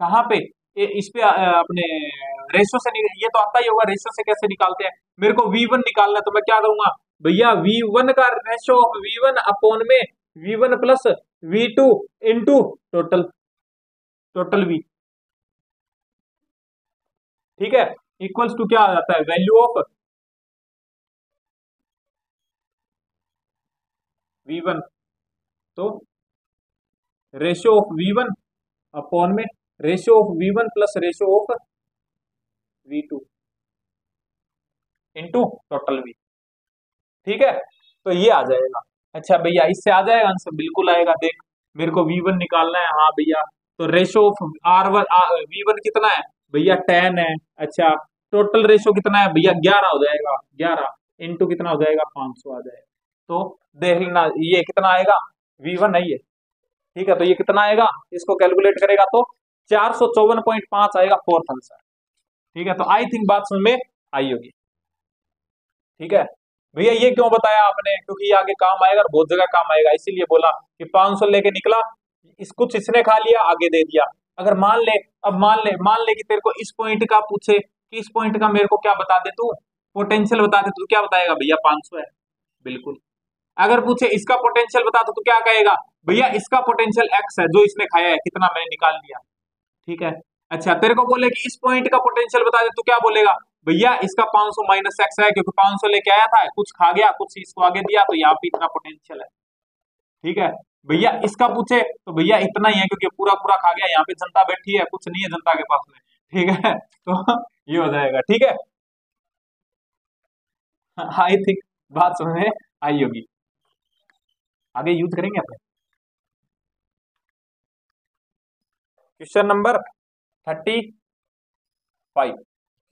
कहाँ पे, इस पे अपने रेशो से ये तो आता ही होगा, रेशो से कैसे निकालते हैं। मेरे को V1 निकालना है, तो मैं क्या करूंगा भैया, V1 का रेशो ऑफ V1 अपॉन में V1 plus V2 into total, total V। ठीक है, इक्वल्स टू क्या आ जाता है, वैल्यू ऑफ V1, तो रेशियो ऑफ V1 अपॉन में ratio of V1 plus ratio of V2 into total V। ठीक है, तो ये आ जाएगा। अच्छा भैया, इससे आ जाएगा आंसर, बिल्कुल आएगा। देख, मेरे को V1 निकालना है, हाँ भैया, तो रेशियो ऑफ R1 V1 कितना है भैया, 10 है। अच्छा, टोटल रेशियो कितना है भैया, 11 हो जाएगा, 11 इंटू कितना हो जाएगा, 500 आ जाएगा। तो देख लेना ये कितना आएगा, V1 है ये। ठीक है, तो ये कितना आएगा, इसको कैलकुलेट करेगा तो 454.5 आएगा, फोर्थ आंसर। ठीक है, तो आई थिंक बात समझ में आई होगी। ठीक है भैया, ये क्यों बताया आपने, क्योंकि ये आगे काम आएगा और बहुत जगह काम आएगा, इसीलिए बोला कि 500 लेके निकला, इस कुछ इसने खा लिया, आगे दे दिया। अगर मान ले, अब मान ले कि तेरे को इस पॉइंट का पूछे कि इस पॉइंट का मेरे को क्या बता दे तू, पोटेंशियल बता दे, तू क्या बताएगा भैया, 500 है, बिल्कुल। अगर पूछे इसका पोटेंशियल बता दो तो क्या कहेगा भैया, इसका पोटेंशियल एक्स है, जो इसने खाया है, कितना मैंने निकाल लिया। ठीक है, अच्छा तेरे को बोले कि इस पॉइंट का पोटेंशियल बता दे तो क्या बोलेगा भैया, इसका 500 माइनस एक्स है, क्योंकि 500 लेके आया था, कुछ खा गया, कुछ इसको आगे दिया, तो यहाँ पे इतना पोटेंशियल है। ठीक है भैया, इसका पूछे तो भैया इतना ही है, क्योंकि पूरा पूरा खा गया, यहाँ पे जनता बैठी है, कुछ नहीं है जनता के पास में। ठीक है तो ये हो जाएगा। ठीक है, आई थिंक बात समझ में आई होगी, आगे यूज करेंगे अपने। Question number 35,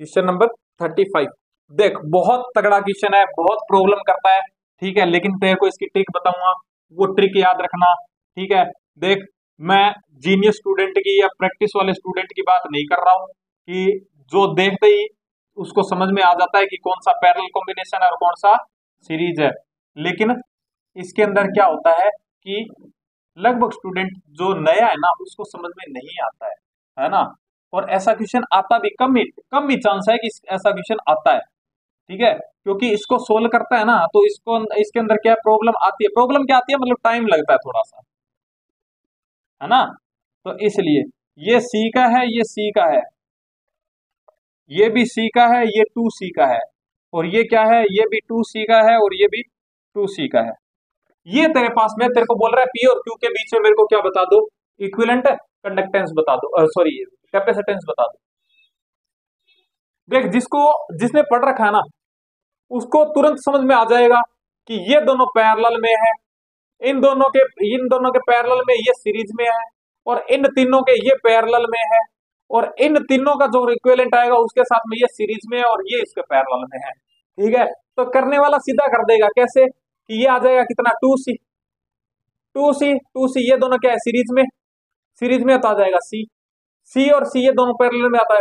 question number 35। देख, बहुत तगड़ा क्वेश्चन है, बहुत प्रॉब्लम करता है। ठीक है, लेकिन तेरे को इसकी ट्रिक बताऊंगा, वो ट्रिक याद रखना। ठीक है, देख, मैं जीनियस स्टूडेंट की या प्रैक्टिस वाले स्टूडेंट की बात नहीं कर रहा हूं कि जो देखते ही उसको समझ में आ जाता है कि कौन सा पैरेलल कॉम्बिनेशन है और कौन सा सीरीज है। लेकिन इसके अंदर क्या होता है कि लगभग स्टूडेंट जो नया है ना, उसको समझ में नहीं आता है ना। और ऐसा क्वेश्चन आता भी कम ही चांस है कि ऐसा क्वेश्चन आता है। ठीक है, क्योंकि इसको सोल्व करता है ना, तो इसको इसके अंदर क्या प्रॉब्लम आती है, प्रॉब्लम क्या आती है, मतलब टाइम लगता है थोड़ा सा, है ना। तो इसलिए ये सी का है, ये सी का है, ये भी सी का है, ये 2C का है, और ये क्या है, ये भी 2C का है, और ये भी 2C का है। ये तेरे पास में, तेरे को बोल रहा है पी और क्यू के बीच में मेरे को क्या बता दो, इक्विवेलेंट कंडक्टेंस बता दो, सॉरी कैपेसिटेंस बता दो। देख, जिसने पढ़ रखा है ना, उसको तुरंत समझ में आ जाएगा कि ये दोनों पैरेलल में है, इन दोनों के पैरेलल में ये सीरीज में है, और इन तीनों के ये पैरेलल में है, और इन तीनों का जो इक्विवेलेंट आएगा उसके साथ में ये सीरीज में है, और ये इसके पैरेलल में है। ठीक है, तो करने वाला सीधा कर देगा, कैसे कि ये आ जाएगा कितना, 2C ये दोनों क्या है, सीरीज में तो आ जाएगा सी और सी ये दोनों पैरेलल में आता है,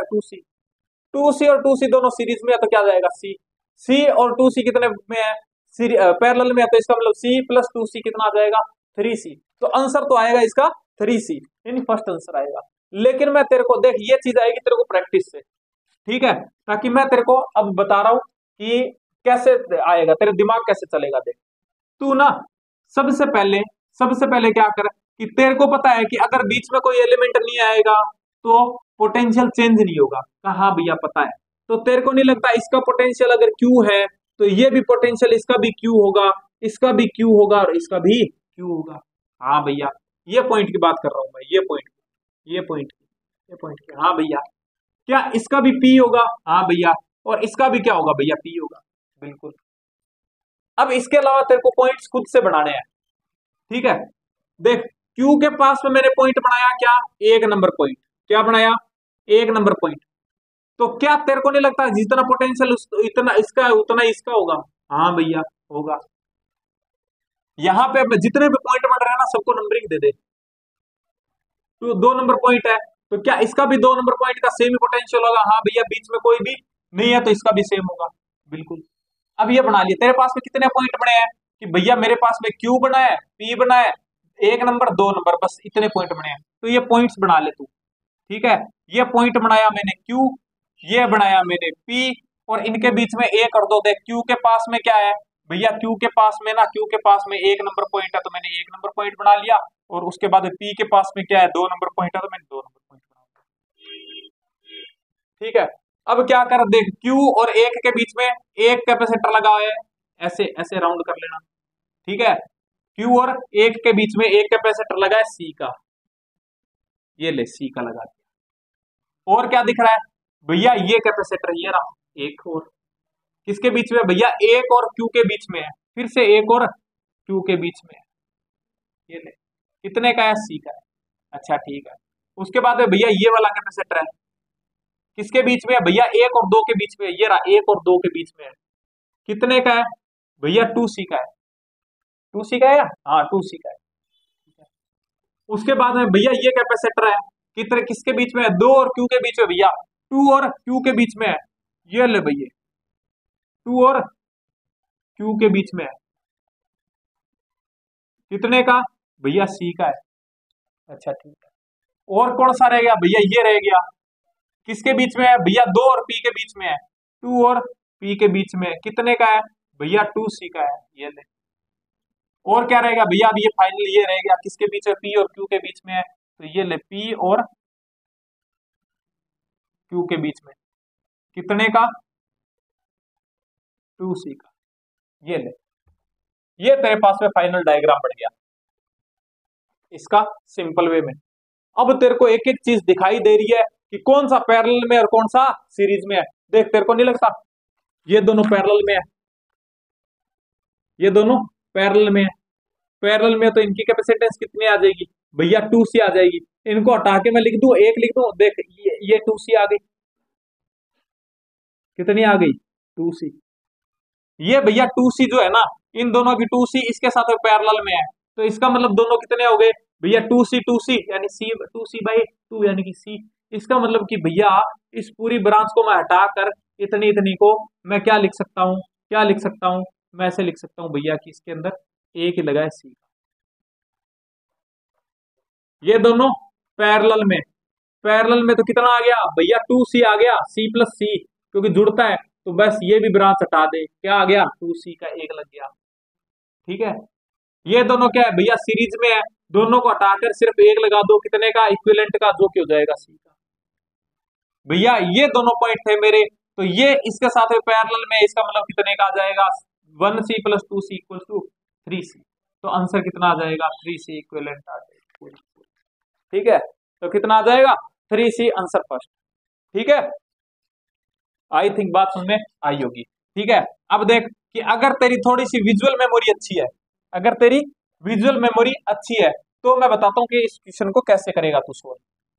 2C और 2C दोनों सीरीज में है, तो क्या आ जाएगा सी। सी और 2c कितने में है, पैरेलल में है, तो इसका मतलब c प्लस 2c कितना आ जाएगा, 3c। तो आंसर तो आएगा इसका 3c, यानी फर्स्ट आंसर आएगा। लेकिन मैं तेरे को देख, ये चीज आएगी तेरे को प्रैक्टिस से, ठीक है, ताकि मैं तेरे को अब बता रहा हूं कि कैसे आएगा, तेरे दिमाग कैसे चलेगा। देख तू ना सबसे पहले क्या कर, कि तेरे को पता है कि अगर बीच में कोई एलिमेंट नहीं आएगा तो पोटेंशियल चेंज नहीं होगा। कहा भैया पता है, तो तेरे को नहीं लगता इसका पोटेंशियल अगर Q है तो ये भी पोटेंशियल इसका भी Q होगा, इसका भी Q होगा और इसका भी Q होगा। हाँ भैया, ये पॉइंट की बात कर रहा हूं मैं, ये पॉइंट की। हाँ भैया, क्या इसका भी P होगा, हाँ भैया, और इसका भी क्या होगा भैया, P होगा, बिल्कुल। अब इसके अलावा तेरे को पॉइंट्स खुद से बनाने हैं, ठीक है। देख Q के पास में मैंने पॉइंट बनाया क्या, एक नंबर पॉइंट, क्या बनाया, एक नंबर पॉइंट। तो क्या तेरे को नहीं लगता जितना पोटेंशियल इतना इसका उतना इसका होगा, हाँ भैया होगा। यहाँ पे अब जितने भी पॉइंट बन रहे हैं ना सबको नंबरिंग दे दे। तो 2 नंबर पॉइंट है, तो क्या इसका भी 2 नंबर पॉइंट का सेम ही पोटेंशियल होगा, हाँ भैया, बीच में कोई भी नहीं है तो इसका भी सेम होगा, बिल्कुल। अब ये बना लिया, तेरे पास में कितने पॉइंट बने हैं, कि भैया मेरे पास में Q बना है, P बना है, 1 नंबर 2 नंबर, बस इतने पॉइंट बने हैं। तो ये पॉइंट्स बना ले तू, ठीक है। ये पॉइंट बनाया मैंने Q, ये बनाया मैंने P, और इनके बीच में 1 और 2। देख Q के पास में क्या है भैया, Q के पास में 1 नंबर पॉइंट है तो मैंने 1 नंबर पॉइंट बना लिया, और उसके बाद P के पास में क्या है, 2 नंबर पॉइंट है तो मैंने 2 नंबर पॉइंट बना लिया, ठीक है। अब क्या कर, देख Q और 1 के बीच में एक कैपेसिटर लगा है, ऐसे ऐसे राउंड कर लेना, ठीक है। Q और 1 के बीच में एक कैपेसिटर लगा है C का, ये ले C का लगा दिया। और क्या दिख रहा है भैया, ये कैपेसिटर ये रहा, एक और किसके बीच में भैया, 1 और Q के बीच में है, फिर से 1 और Q के बीच में है, ये ले कितने का है, C का है। अच्छा ठीक है, उसके बाद में भैया ये वाला कैपेसिटर है, किसके बीच में है भैया, 1 और 2 के बीच में है, ये रहा 1 और 2 के बीच में है, कितने का है भैया, 2C का है, 2C का है, हाँ 2C का है। उसके बाद में भैया ये कैपेसिटर है, कितने किसके बीच में है, 2 और Q के बीच में भैया, 2 और Q के बीच में है, ये ले भैया 2 और Q के बीच में है, कितने का भैया, C का है। अच्छा ठीक है, और कौन सा रह गया भैया, ये रह गया, किसके बीच में है भैया, 2 और P के बीच में है, 2 और P के बीच में कितने का है भैया, 2C का है, ये ले। और क्या रहेगा भैया, अब ये फाइनल ये रह गया, किसके बीच में, P और Q के बीच में है, तो ये ले P और Q के बीच में कितने का, 2C का, ये ले। ये तेरे पास में फाइनल डायग्राम बन गया इसका सिंपल वे में। अब तेरे को एक एक चीज दिखाई दे रही है कि कौन सा पैरेलल में और कौन सा सीरीज में है। देख तेरे को नहीं लगता ये दोनों पैरेलल में है, ये दोनों पैरेलल में है, पैरेलल में तो इनकी कैपेसिटेंस कितनी आ जाएगी भैया, 2C आ जाएगी। इनको हटा के मैं लिख दूं, एक लिख दूं, देख ये 2C आ गई, कितनी आ गई, 2C। ये भैया 2C जो है ना, इन दोनों की 2C इसके साथ पैरेलल में है, तो इसका मतलब दोनों कितने हो गए भैया, 2C यानी C 2C/2 यानी कि C। इसका मतलब कि भैया इस पूरी ब्रांच को मैं हटाकर इतनी इतनी को मैं क्या लिख सकता हूँ, क्या लिख सकता हूँ, मैं ऐसे लिख सकता हूँ भैया कि इसके अंदर एक ही लगा है C। ये दोनों पैरेलल में, पैरेलल में तो कितना आ गया भैया, 2C आ गया, C प्लस C क्योंकि जुड़ता है, तो बस ये भी ब्रांच हटा दे, क्या आ गया, 2C का एक लग गया, ठीक है। ये दोनों क्या है भैया, सीरीज में है, दोनों को हटाकर सिर्फ एक लगा दो, कितने का, इक्विवेलेंट का, जो कि हो जाएगा C का। भैया ये दोनों पॉइंट थे मेरे, तो ये इसके साथ पैरेलल में, इसका मतलब कितने का आ जाएगा, 1C plus 2C equal to 3C। तो आंसर कितना आ जाएगा, 3C इक्विवेलेंट आ जाएगा, ठीक है। तो कितना आ जाएगा, 3C आंसर फर्स्ट, ठीक है। आई थिंक बात समझ में आई होगी, ठीक है। अब देख कि अगर तेरी थोड़ी सी विजुअल मेमोरी अच्छी है, अगर तेरी विजुअल मेमोरी अच्छी है तो मैं बताता हूँ कि इस क्वेश्चन को कैसे करेगा तू सोल्व,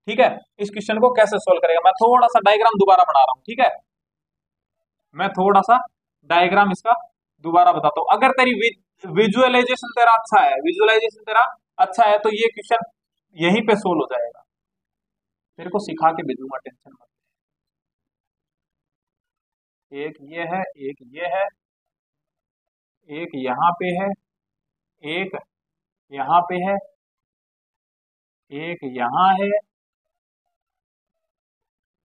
ठीक है। इस क्वेश्चन को कैसे सोल्व करेगा, मैं थोड़ा सा डायग्राम दोबारा बना रहा हूँ, ठीक है। मैं थोड़ा सा डायग्राम इसका दोबारा बताता हूँ। अगर तेरी विजुअलाइजेशन तेरा अच्छा है, विजुअलाइजेशन तेरा अच्छा है, तो ये क्वेश्चन यहीं पे सोल्व हो जाएगा। तेरे को सिखा के भेजूंगा, टेंशन मत, एक ये है, एक ये है, एक यहाँ पे है, एक यहाँ पे है, एक यहाँ है,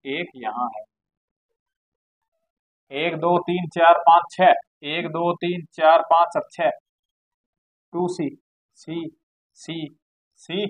एक यहाँ है। एक दो तीन चार पाँच छः, एक दो तीन चार पाँच और छः, टू सी, सी सी सी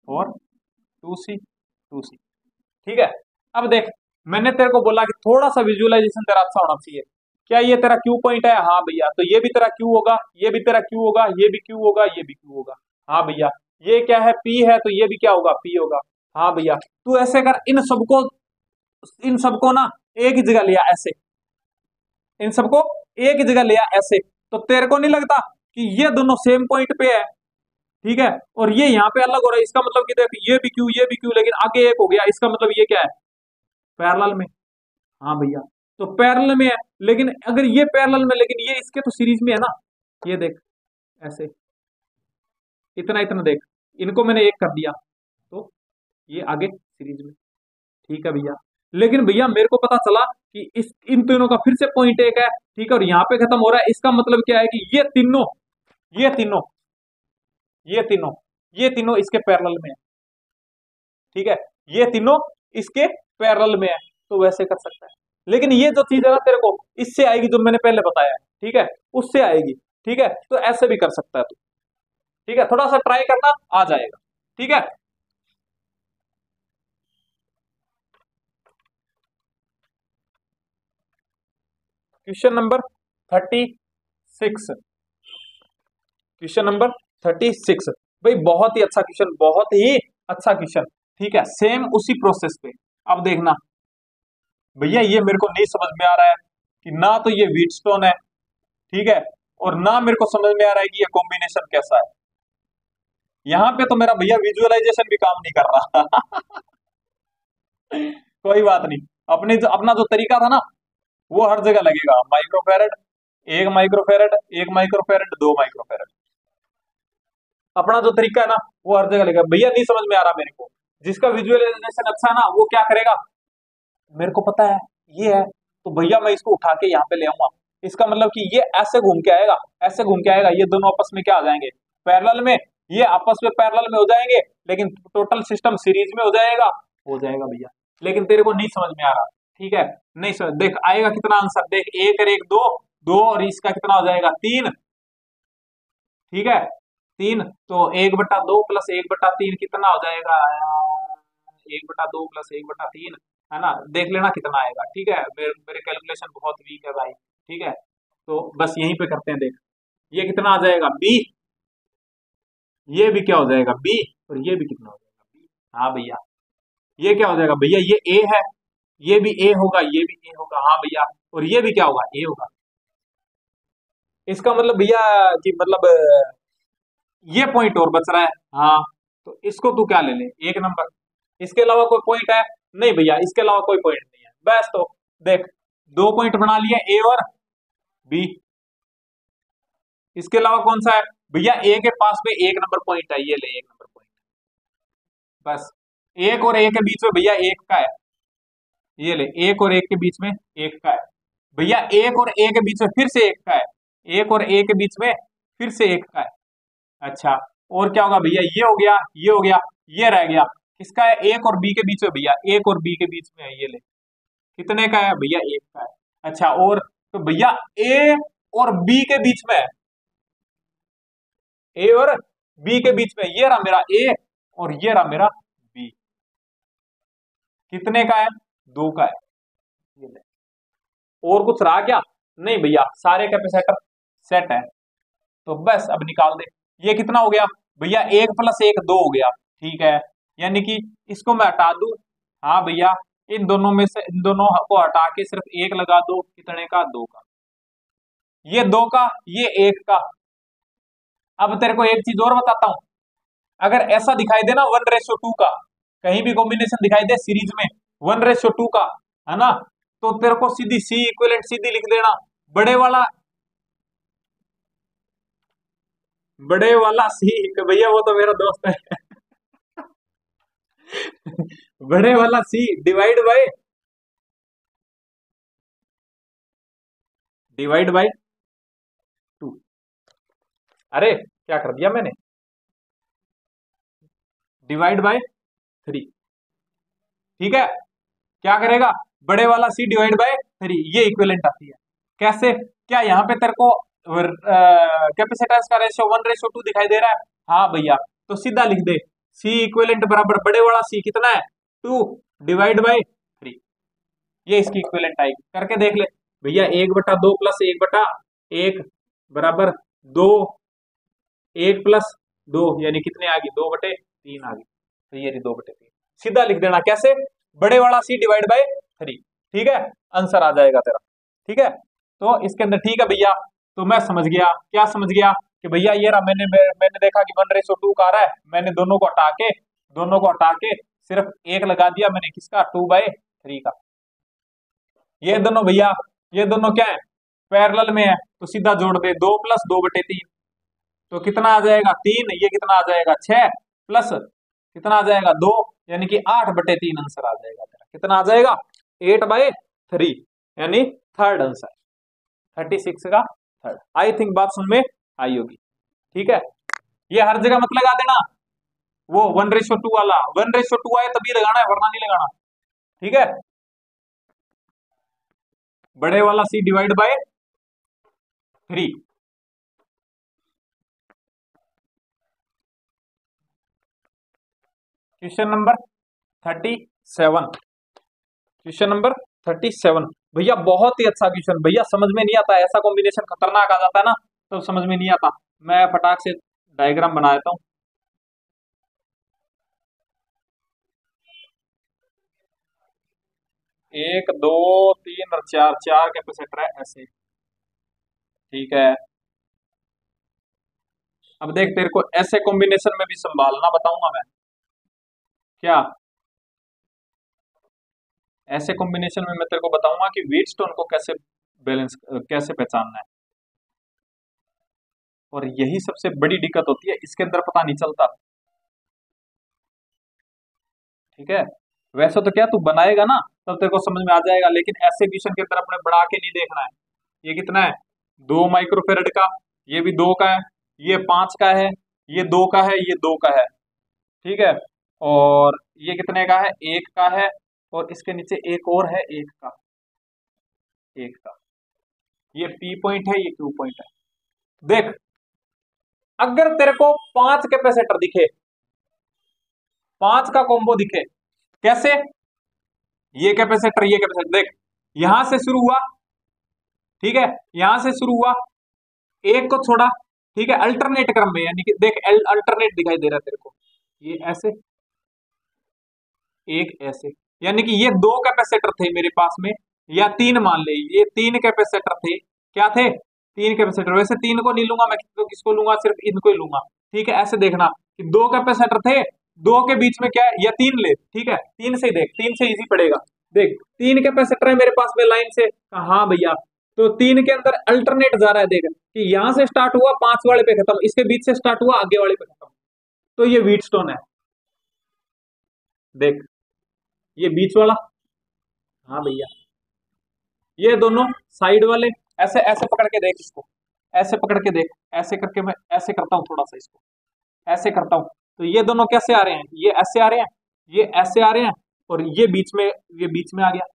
और टू सी, टू सी। ठीक है। अब देख, मैंने तेरे को बोला कि थोड़ा सा विजुअलाइजेशन तेरा अच्छा होना चाहिए। क्या ये तेरा क्यू पॉइंट है? हाँ भैया। तो ये भी तेरा क्यू होगा, ये भी तेरा क्यू होगा, ये भी क्यू होगा, ये भी क्यू होगा। हाँ भैया। ये क्या है? पी है, तो ये भी क्या होगा? पी होगा। हाँ भैया। तू ऐसे कर, इन सबको ना एक ही जगह लिया ऐसे, इन सबको एक ही जगह लिया ऐसे, तो तेरे को नहीं लगता कि ये दोनों सेम पॉइंट पे है? ठीक है। और ये यहाँ पे अलग हो रहा है, इसका मतलब कि देख, ये भी क्यू, ये भी क्यू, लेकिन आगे एक हो गया, इसका मतलब ये क्या है? पैरेलल में। हाँ भैया। तो पैरेलल में है, लेकिन अगर ये पैरेलल में, लेकिन ये इसके तो सीरीज में है ना। ये देख ऐसे, इतना इतना देख, इनको मैंने एक कर दिया, तो ये आगे सीरीज में। ठीक है भैया। लेकिन भैया मेरे को पता चला कि इस इन तीनों का फिर से पॉइंट एक है, ठीक है, और यहाँ पे खत्म हो रहा है। इसका मतलब क्या है कि ये तीनों ये तीनों ये तीनों इसके पैरेलल में है। ठीक है। ये तीनों इसके पैरेलल में है, तो वैसे कर सकता है। लेकिन ये जो चीज है ना, तेरे को इससे आएगी जो मैंने पहले बताया है, ठीक है, उससे आएगी। ठीक है। तो ऐसे भी कर सकता है तू। ठीक है, थोड़ा सा ट्राई करना, आ जाएगा। ठीक है। Question number 36। Question number 36। भाई बहुत ही अच्छा क्वेश्चन, बहुत ही अच्छा क्वेश्चन। ठीक है, सेम उसी प्रोसेस पे। अब देखना भैया, ये मेरे को नहीं समझ में आ रहा है कि ना तो ये व्हीटस्टोन है, ठीक है, और ना मेरे को समझ में आ रहा है कि ये कॉम्बिनेशन कैसा है। यहाँ पे तो मेरा भैया विजुअलाइजेशन भी काम नहीं कर रहा। कोई बात नहीं, अपना जो तरीका था ना, वो हर जगह लगेगा। माइक्रोफेरेड, एक माइक्रोफेरेड, दो माइक्रोफेरेड। अपना जो तरीका है ना, वो हर जगह लगेगा। भैया नहीं समझ में आ रहा मेरे को, जिसका विजुअलाइजेशन अच्छा है ना, वो क्या करेगा? मेरे को पता है ये है, तो भैया मैं इसको उठा के यहाँ पे ले आऊंगा। इसका मतलब कि ये ऐसे घूम के आएगा, ऐसे घूम के आएगा, ये दोनों आपस में क्या आ जाएंगे? पैरेलल में। ये आपस में पैरेलल में हो जाएंगे, लेकिन टोटल सिस्टम सीरीज में हो जाएगा भैया। लेकिन तेरे को नहीं समझ में आ रहा, ठीक है, नहीं समझ। देख आएगा कितना आंसर, देख, एक और एक दो, दो और इसका कितना हो जाएगा? तीन। ठीक है, तीन। तो 1/2 प्लस 1/3 कितना हो जाएगा? 1/2 प्लस 1/3, है ना? देख लेना कितना आएगा। ठीक है, मेरे कैलकुलेशन बहुत वीक है भाई। ठीक है, तो बस यहीं पे करते हैं। देख, ये कितना आ जाएगा? बी। ये भी क्या हो जाएगा? बी। और ये भी कितना हो जाएगा? बी। हाँ भैया। ये क्या हो जाएगा भैया? ये ए है, ये भी ए होगा, ये भी ए होगा। हाँ भैया। और ये भी क्या होगा? ए होगा। इसका मतलब भैया कि मतलब ये पॉइंट और बच रहा है। हाँ, तो इसको तू क्या ले ले? एक नंबर। इसके अलावा कोई पॉइंट है? नहीं भैया, इसके अलावा कोई पॉइंट नहीं है। बस, तो देख, दो पॉइंट बना लिए, ए और बी। इसके अलावा कौन सा है भैया? ए के पास में एक नंबर पॉइंट है, ये ले एक नंबर पॉइंट। बस, एक और ए के बीच में भैया एक का है, ये ले, एक और एक के बीच में एक का है भैया। एक और ए के बीच में फिर से एक का है, एक और ए के बीच में फिर से एक का है। अच्छा, और क्या होगा भैया? ये हो गया, ये हो गया, ये रह गया। किसका है? एक और बी के बीच में भैया, एक और बी के बीच में है, ये ले। कितने का है भैया? एक का है। अच्छा, और तो भैया ए और बी के बीच में है, ए और बी के बीच में ये रहा मेरा ए, और ये रहा मेरा बी। कितने का है? दो का है, ये ले। और कुछ रहा क्या? नहीं भैया, सारे कैपेसिटर सेट है। तो बस अब निकाल दे। ये कितना हो गया भैया? 1 + 1 2 हो गया। ठीक है, यानी कि इसको मैं हटा दूं। हाँ भैया, इन दोनों में से इन दोनों को हटा के सिर्फ एक लगा दो। कितने का? दो का। ये दो का, ये एक का। अब तेरे को एक चीज और बताता हूं, अगर ऐसा दिखाई दे ना 1:2 का, कहीं भी कॉम्बिनेशन दिखाई दे सीरीज में 1:2 का, है ना, तो तेरे को सीधी सी इक्विवेलेंट सीधी लिख देना। बड़े वाला बड़े वाला सी, भैया वो तो मेरा दोस्त है। बड़े वाला C divide by divide by 2। अरे क्या कर दिया मैंने, डिवाइड बाय 3। ठीक है, क्या करेगा, बड़े वाला सी डिवाइड बाय 3, ये इक्विवेलेंट आती है। कैसे, क्या यहाँ पे तेरे को कैपेसिटेंस का रेशियो 1:2 दिखाई दे रहा है? हाँ भैया, तो सीधा लिख दे सी इक्विवेलेंट बराबर बड़े वाला सी कितना है 2 डिवाइड बाय 3, ये इसकी इक्विवेलेंट आएगी। करके देख ले भैया, 1/2 प्लस 1/1 बराबर 2, 1+2 यानी कितने आ गई, 2/3 आ गई। तो ये 2/3 सीधा लिख देना, कैसे, बड़े वाला सी डिवाइड बाय 3। ठीक है, आंसर आ जाएगा तेरा। ठीक है, तो इसके अंदर ठीक है भैया, तो मैं समझ गया, क्या समझ गया कि भैया ये रहा, मैंने देखा कि 1:2 का आ रहा है, मैंने दोनों को हटा के सिर्फ एक लगा दिया मैंने, किसका, 2/3 का। ये दोनों भैया, ये दोनों क्या है, पैरेलल में है, तो सीधा जोड़ दे, 2 + 2/3, तो कितना आ जाएगा 3, ये कितना आ जाएगा 6 प्लस कितना आ जाएगा 2, यानी कि 8/3 आंसर आ जाएगा तेरा। कितना आ जाएगा, 8/3, यानी थर्ड आंसर, 36 का थर्ड। आई थिंक बात सुन में आई होगी। ठीक है, ये हर जगह मत लगा देना, वो 1:2 वाला, 1:2 आए तभी लगाना है, वरना नहीं लगाना। ठीक है, बड़े वाला C divide by 3। Question number 37, question number 37 भैया, बहुत ही अच्छा क्वेश्चन भैया, समझ में नहीं आता, ऐसा कॉम्बिनेशन खतरनाक आ जाता है ना, तो समझ में नहीं आता। मैं फटाक से डायग्राम बना देता हूं। 1 2 3 और 4, 4 कैपेसिटर है ऐसे। ठीक है, अब देख, तेरे को ऐसे कॉम्बिनेशन में भी संभालना बताऊंगा मैं, क्या ऐसे कॉम्बिनेशन में मैं तेरे को बताऊंगा कि व्हीटस्टोन को कैसे बैलेंस, कैसे पहचानना है। और यही सबसे बड़ी दिक्कत होती है, इसके अंदर पता नहीं चलता। ठीक है, वैसे तो क्या तू बनाएगा ना तब तेरे को समझ में आ जाएगा, लेकिन ऐसे क्वेश्चन के अंदर अपने बढ़ा के नहीं देखना है। ये कितना है, 2 माइक्रोफेरेड का, ये भी 2 का है, ये 5 का है, ये 2 का है, ये 2 का है। ठीक है, और ये कितने का है, 1 का है, और इसके नीचे एक और है 1 का, 1 का। ये पी पॉइंट है, ये क्यू पॉइंट है। देख, अगर तेरे को 5 कैपेसिटर दिखे, 5 का कॉम्बो दिखे, कैसे, ये कैपेसिटर, ये कैपेसिटर, देख यहां से शुरू हुआ, ठीक है, यहां से शुरू हुआ, एक को छोड़ा, ठीक है, अल्टरनेट क्रम में, यानी कि देख अल्टरनेट दिखाई दे रहा है तेरे को, ये ऐसे, एक ऐसे, यानी कि ये 2 कैपेसिटर थे मेरे पास में, या 3 मान ले, ये 3 कैपेसिटर थे, क्या थे, 3 कैपेसिटर। वैसे 3 को नहीं लूंगा मैं, तो किसको लूंगा, सिर्फ इनको ही लूंगा। ठीक है, ऐसे देखना कि 2 कैपेसिटर थे, 2 के बीच में क्या है, या 3 ले, ठीक है, 3 से ही देख, 3 से इजी पड़ेगा। देख 3 कैपेसिटर है मेरे पास में लाइन से, हाँ भैया, तो 3 के अंदर अल्टरनेट जा रहा है, देख कि यहां से स्टार्ट हुआ 5 वाले पे खत्म, इसके बीच से स्टार्ट हुआ आगे वाले पे खत्म, तो ये व्हीटस्टोन है। देख ये बीच वाला, हाँ भैया, ये दोनों साइड वाले, ऐसे ऐसे पकड़ के देख इसको, ऐसे पकड़ के देख, ऐसे करके मैं ऐसे करता हूं थोड़ा सा इसको, ऐसे करता हूं, तो ये दोनों कैसे आ रहे हैं, ये ऐसे आ रहे हैं, ये ऐसे आ रहे हैं, और ये बीच में, ये बीच में आ गया,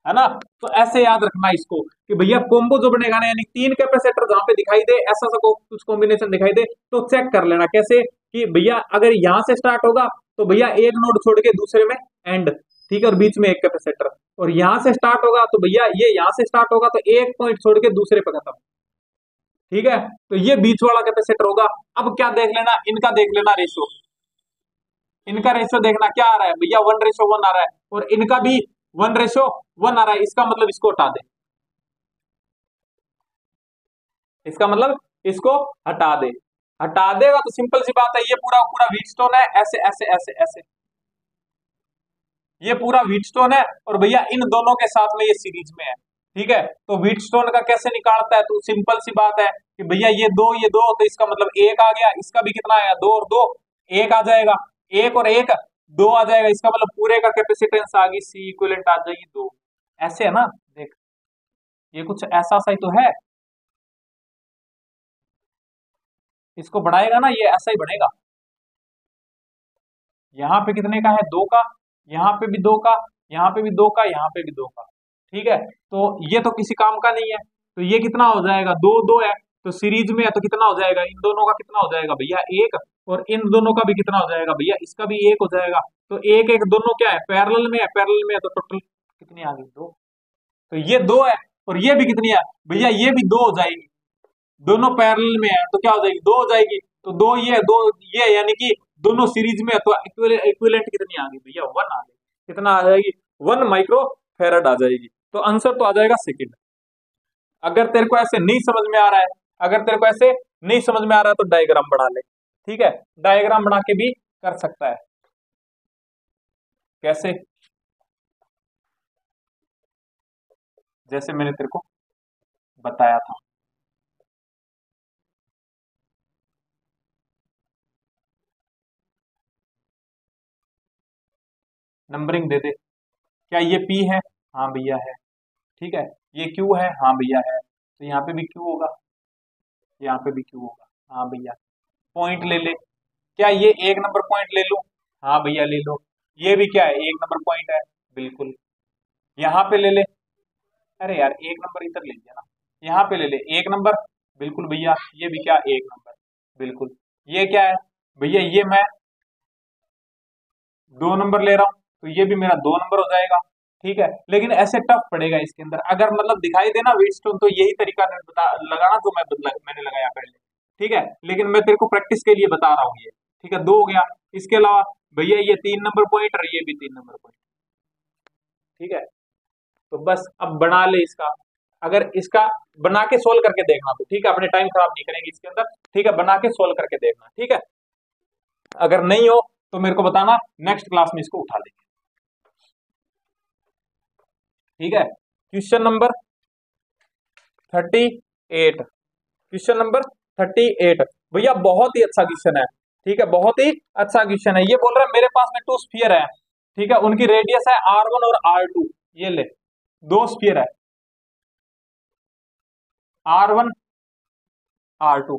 है ना। तो ऐसे याद रखना इसको कि भैया कॉम्बो जो बनेगा ना, यानी 3 कैपेसिटर जहां पे दिखाई दे, ऐसा सा कुछ कॉम्बिनेशन दिखाई दे, तो चेक कर लेना कैसे, कि भैया अगर यहां से स्टार्ट होगा तो भैया एक नोड छोड़ के दूसरे में एंड, ठीक है, और बीच में एक कैपेसिटर, और यहां से स्टार्ट होगा तो भैया ये यहां से स्टार्ट होगा तो एक पॉइंट छोड़ के दूसरे पे खत्म। ठीक है, तो ये बीच वाला कैपेसिटर होगा। अब क्या देख लेना, इनका देख लेना रेशियो, इनका रेशियो देखना क्या आ रहा है भैया, 1:1 आ रहा है, और इनका भी 1:1 आ रहा है, इसका मतलब इसको हटा दे, इसका मतलब इसको हटा दे, हटा देगा तो सिंपल सी बात है, ये पूरा पूरा व्हीटस्टोन है, ऐसे ऐसे ऐसे ऐसे, ये पूरा व्हीटस्टोन है, और भैया इन दोनों के साथ में ये सीरीज में है। ठीक है, तो व्हीटस्टोन का कैसे निकालता है, तो सिंपल सी बात है कि भैया ये दो, तो इसका मतलब एक आ गया, इसका भी कितना आया, 2 और 2 एक आ जाएगा, 1 और 1 2 आ जाएगा, इसका मतलब पूरे का कैपेसिटेंस आ गई, सी इक्विवेलेंट आ जाएगी 2। ऐसे है ना, देख ये कुछ ऐसा सा ही तो है, इसको बढ़ाएगा ना ये ऐसा ही बढ़ेगा। यहाँ पे कितने का है, 2 का, यहाँ पे भी 2 का, यहाँ पे भी 2 का, यहाँ पे भी 2 का। ठीक है, तो ये तो किसी काम का नहीं है, तो ये कितना हो जाएगा, 2 2 है, तो सीरीज में है तो कितना हो जाएगा, इन दोनों का कितना हो जाएगा भैया 1, और इन दोनों का भी कितना हो जाएगा भैया, इसका भी 1 हो जाएगा। तो 1 1 दोनों क्या है, पैरेलल में है, पैरेलल में है, तो टोटल कितनी आ गई, 2। तो ये 2 है, और ये भी कितनी है भैया, ये भी 2 हो जाएगी, दोनों पैरेलल में है तो क्या हो जाएगी, 2 हो जाएगी। तो 2 ये 2 ये, यानी कि दोनों सीरीज में है, तो इक्विवेलेंट कितनी आ गई भैया, 1 आ गई। कितना आ जाएगी, 1 माइक्रो फेराड आ जाएगी। तो आंसर तो आ जाएगा सेकंड। अगर तेरे को ऐसे नहीं समझ में आ रहा है, अगर तेरे को ऐसे नहीं समझ में आ रहा है तो डायग्राम बना ले। ठीक है, डायग्राम बना के भी कर सकता है। कैसे, जैसे मैंने तेरे को बताया था। नंबरिंग दे दे, क्या ये P है, हाँ भैया है। ठीक है, ये Q है, हाँ भैया है, तो यहाँ पे भी Q होगा, यहाँ पे भी Q होगा, हाँ भैया। पॉइंट ले ले, क्या ये 1 नंबर पॉइंट ले लूं, हाँ भैया ले लो। ये भी क्या है, 1 नंबर पॉइंट है, बिल्कुल। यहाँ पे ले ले, अरे यार 1 नंबर इधर ले लिया ना, यहाँ पे ले ले 1 नंबर, बिल्कुल भैया। ये भी क्या, 1 नंबर, बिल्कुल। ये क्या है भैया, ये मैं 2 नंबर ले रहा हूँ, तो ये भी मेरा 2 नंबर हो जाएगा। ठीक है, लेकिन ऐसे टफ पड़ेगा इसके अंदर, अगर मतलब दिखाई देना वेटस्टोन, तो यही तरीका लगाना जो मैंने लगाया पहले। ठीक है, लेकिन मैं तेरे को प्रैक्टिस के लिए बता रहा हूँ ये। ठीक है, 2 हो गया। इसके अलावा भैया ये 3 नंबर पॉइंट, और ये भी 3 नंबर पॉइंट। ठीक है, तो बस अब बना ले इसका, अगर इसका बना के सोल्व करके देखना तो ठीक है, अपने टाइम खराब नहीं करेंगे इसके अंदर। ठीक है, बना के सोल्व करके देखना। ठीक है, अगर नहीं हो तो मेरे को बताना, नेक्स्ट क्लास में इसको उठा लेंगे। ठीक है, क्वेश्चन नंबर 38, क्वेश्चन नंबर 38 भैया बहुत ही अच्छा क्वेश्चन है। ठीक है, बहुत ही अच्छा क्वेश्चन है। ये बोल रहा है मेरे पास में 2 स्फीयर है। ठीक है, उनकी रेडियस है R1 और R2, ये ले 2 स्फीयर है, R1 R2।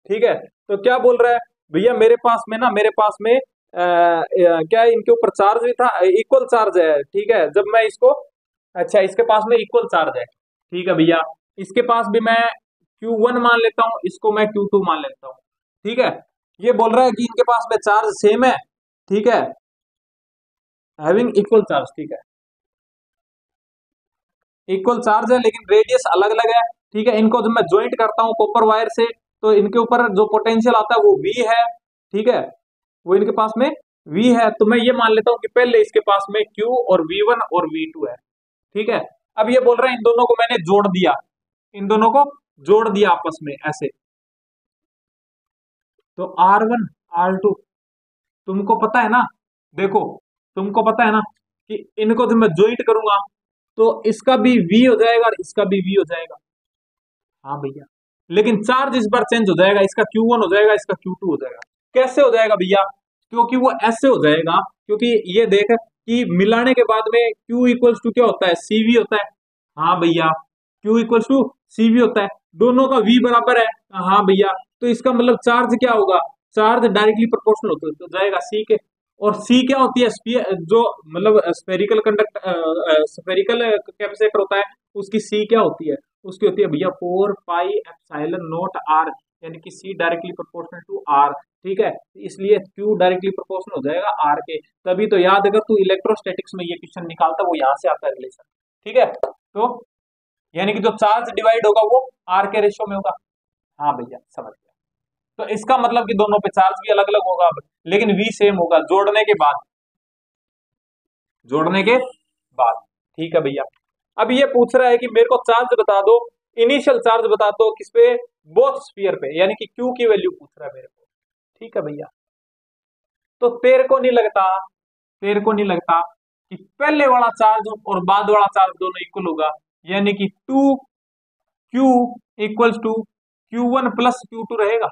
ठीक है, तो क्या बोल रहा है भैया, मेरे पास में ना, मेरे पास में क्या है, इनके ऊपर चार्ज भी था, इक्वल चार्ज है। ठीक है, जब मैं इसको, अच्छा इसके पास में इक्वल चार्ज है। ठीक है भैया, इसके पास भी मैं Q1 मान लेता हूँ, इसको मैं Q2 मान लेता हूँ। ठीक है, ये बोल रहा है कि इनके पास में चार्ज सेम है। ठीक है, हैविंग इक्वल चार्ज। ठीक है, इक्वल चार्ज है लेकिन रेडियस अलग अलग है। ठीक है, इनको जब मैं ज्वाइंट करता हूँ कॉपर वायर से, तो इनके ऊपर जो पोटेंशियल आता है वो V है। ठीक है, वो इनके पास में V है, तो मैं ये मान लेता हूँ कि पहले इसके पास में Q और V1 और V2 है। ठीक है, अब ये बोल रहे हैं इन दोनों को मैंने जोड़ दिया, इन दोनों को जोड़ दिया आपस में ऐसे, तो R1 R2, तुमको पता है ना, देखो तुमको पता है ना कि इनको जब मैं ज्वाइंट करूंगा तो इसका भी V हो जाएगा और इसका भी V हो जाएगा। हाँ भैया, लेकिन चार्ज इस बार चेंज हो जाएगा, इसका Q1 हो जाएगा, इसका Q2 हो जाएगा। कैसे हो जाएगा भैया, क्योंकि वो ऐसे हो जाएगा, क्योंकि ये देख कि मिलाने के बाद में Q इक्वल्स टू क्या होता है, CV होता है। हाँ भैया, Q इक्वल्स टू CV होता है, दोनों का V बराबर है। हाँ भैया, तो इसका मतलब चार्ज क्या होगा, चार्ज डायरेक्टली प्रोपोर्शनल होता है, तो जाएगा C के। और C क्या होती है, जो मतलब स्फेरिकल कंडक्ट स्फेरिकल कैपेसिटर होता है, उसकी C क्या होती है, उसकी होती है भैया 4 पाई एप्सिलॉन नॉट R, यानी कि C directly proportional to R। ठीक है, इसलिए Q डायरेक्टली प्रोपोर्शनल हो जाएगा R के। तभी तो याद, अगर तू इलेक्ट्रोस्टैटिक्स में ये क्वेश्चन निकालता वो यहाँ से आता है रिलेशन। ठीक है, तो यानी कि जो चार्ज डिवाइड होगा वो R के रेशियो में होगा। हाँ भैया, समझ गया। तो इसका मतलब कि दोनों पे चार्ज भी अलग अलग होगा, लेकिन V सेम होगा जोड़ने के बाद, जोड़ने के बाद। ठीक है भैया, अब ये पूछ रहा है कि मेरे को चार्ज बता दो, इनिशियल चार्ज बता दो किस पे, बोथ स्फीयर पे, यानी कि Q की वैल्यू पूछ रहा है मेरे को। ठीक है भैया, तो तेरे को नहीं लगता, तेरे को नहीं लगता कि पहले वाला चार्ज और बाद वाला चार्ज दोनों इक्वल होगा, यानी कि 2Q equals to Q1 plus Q2 रहेगा।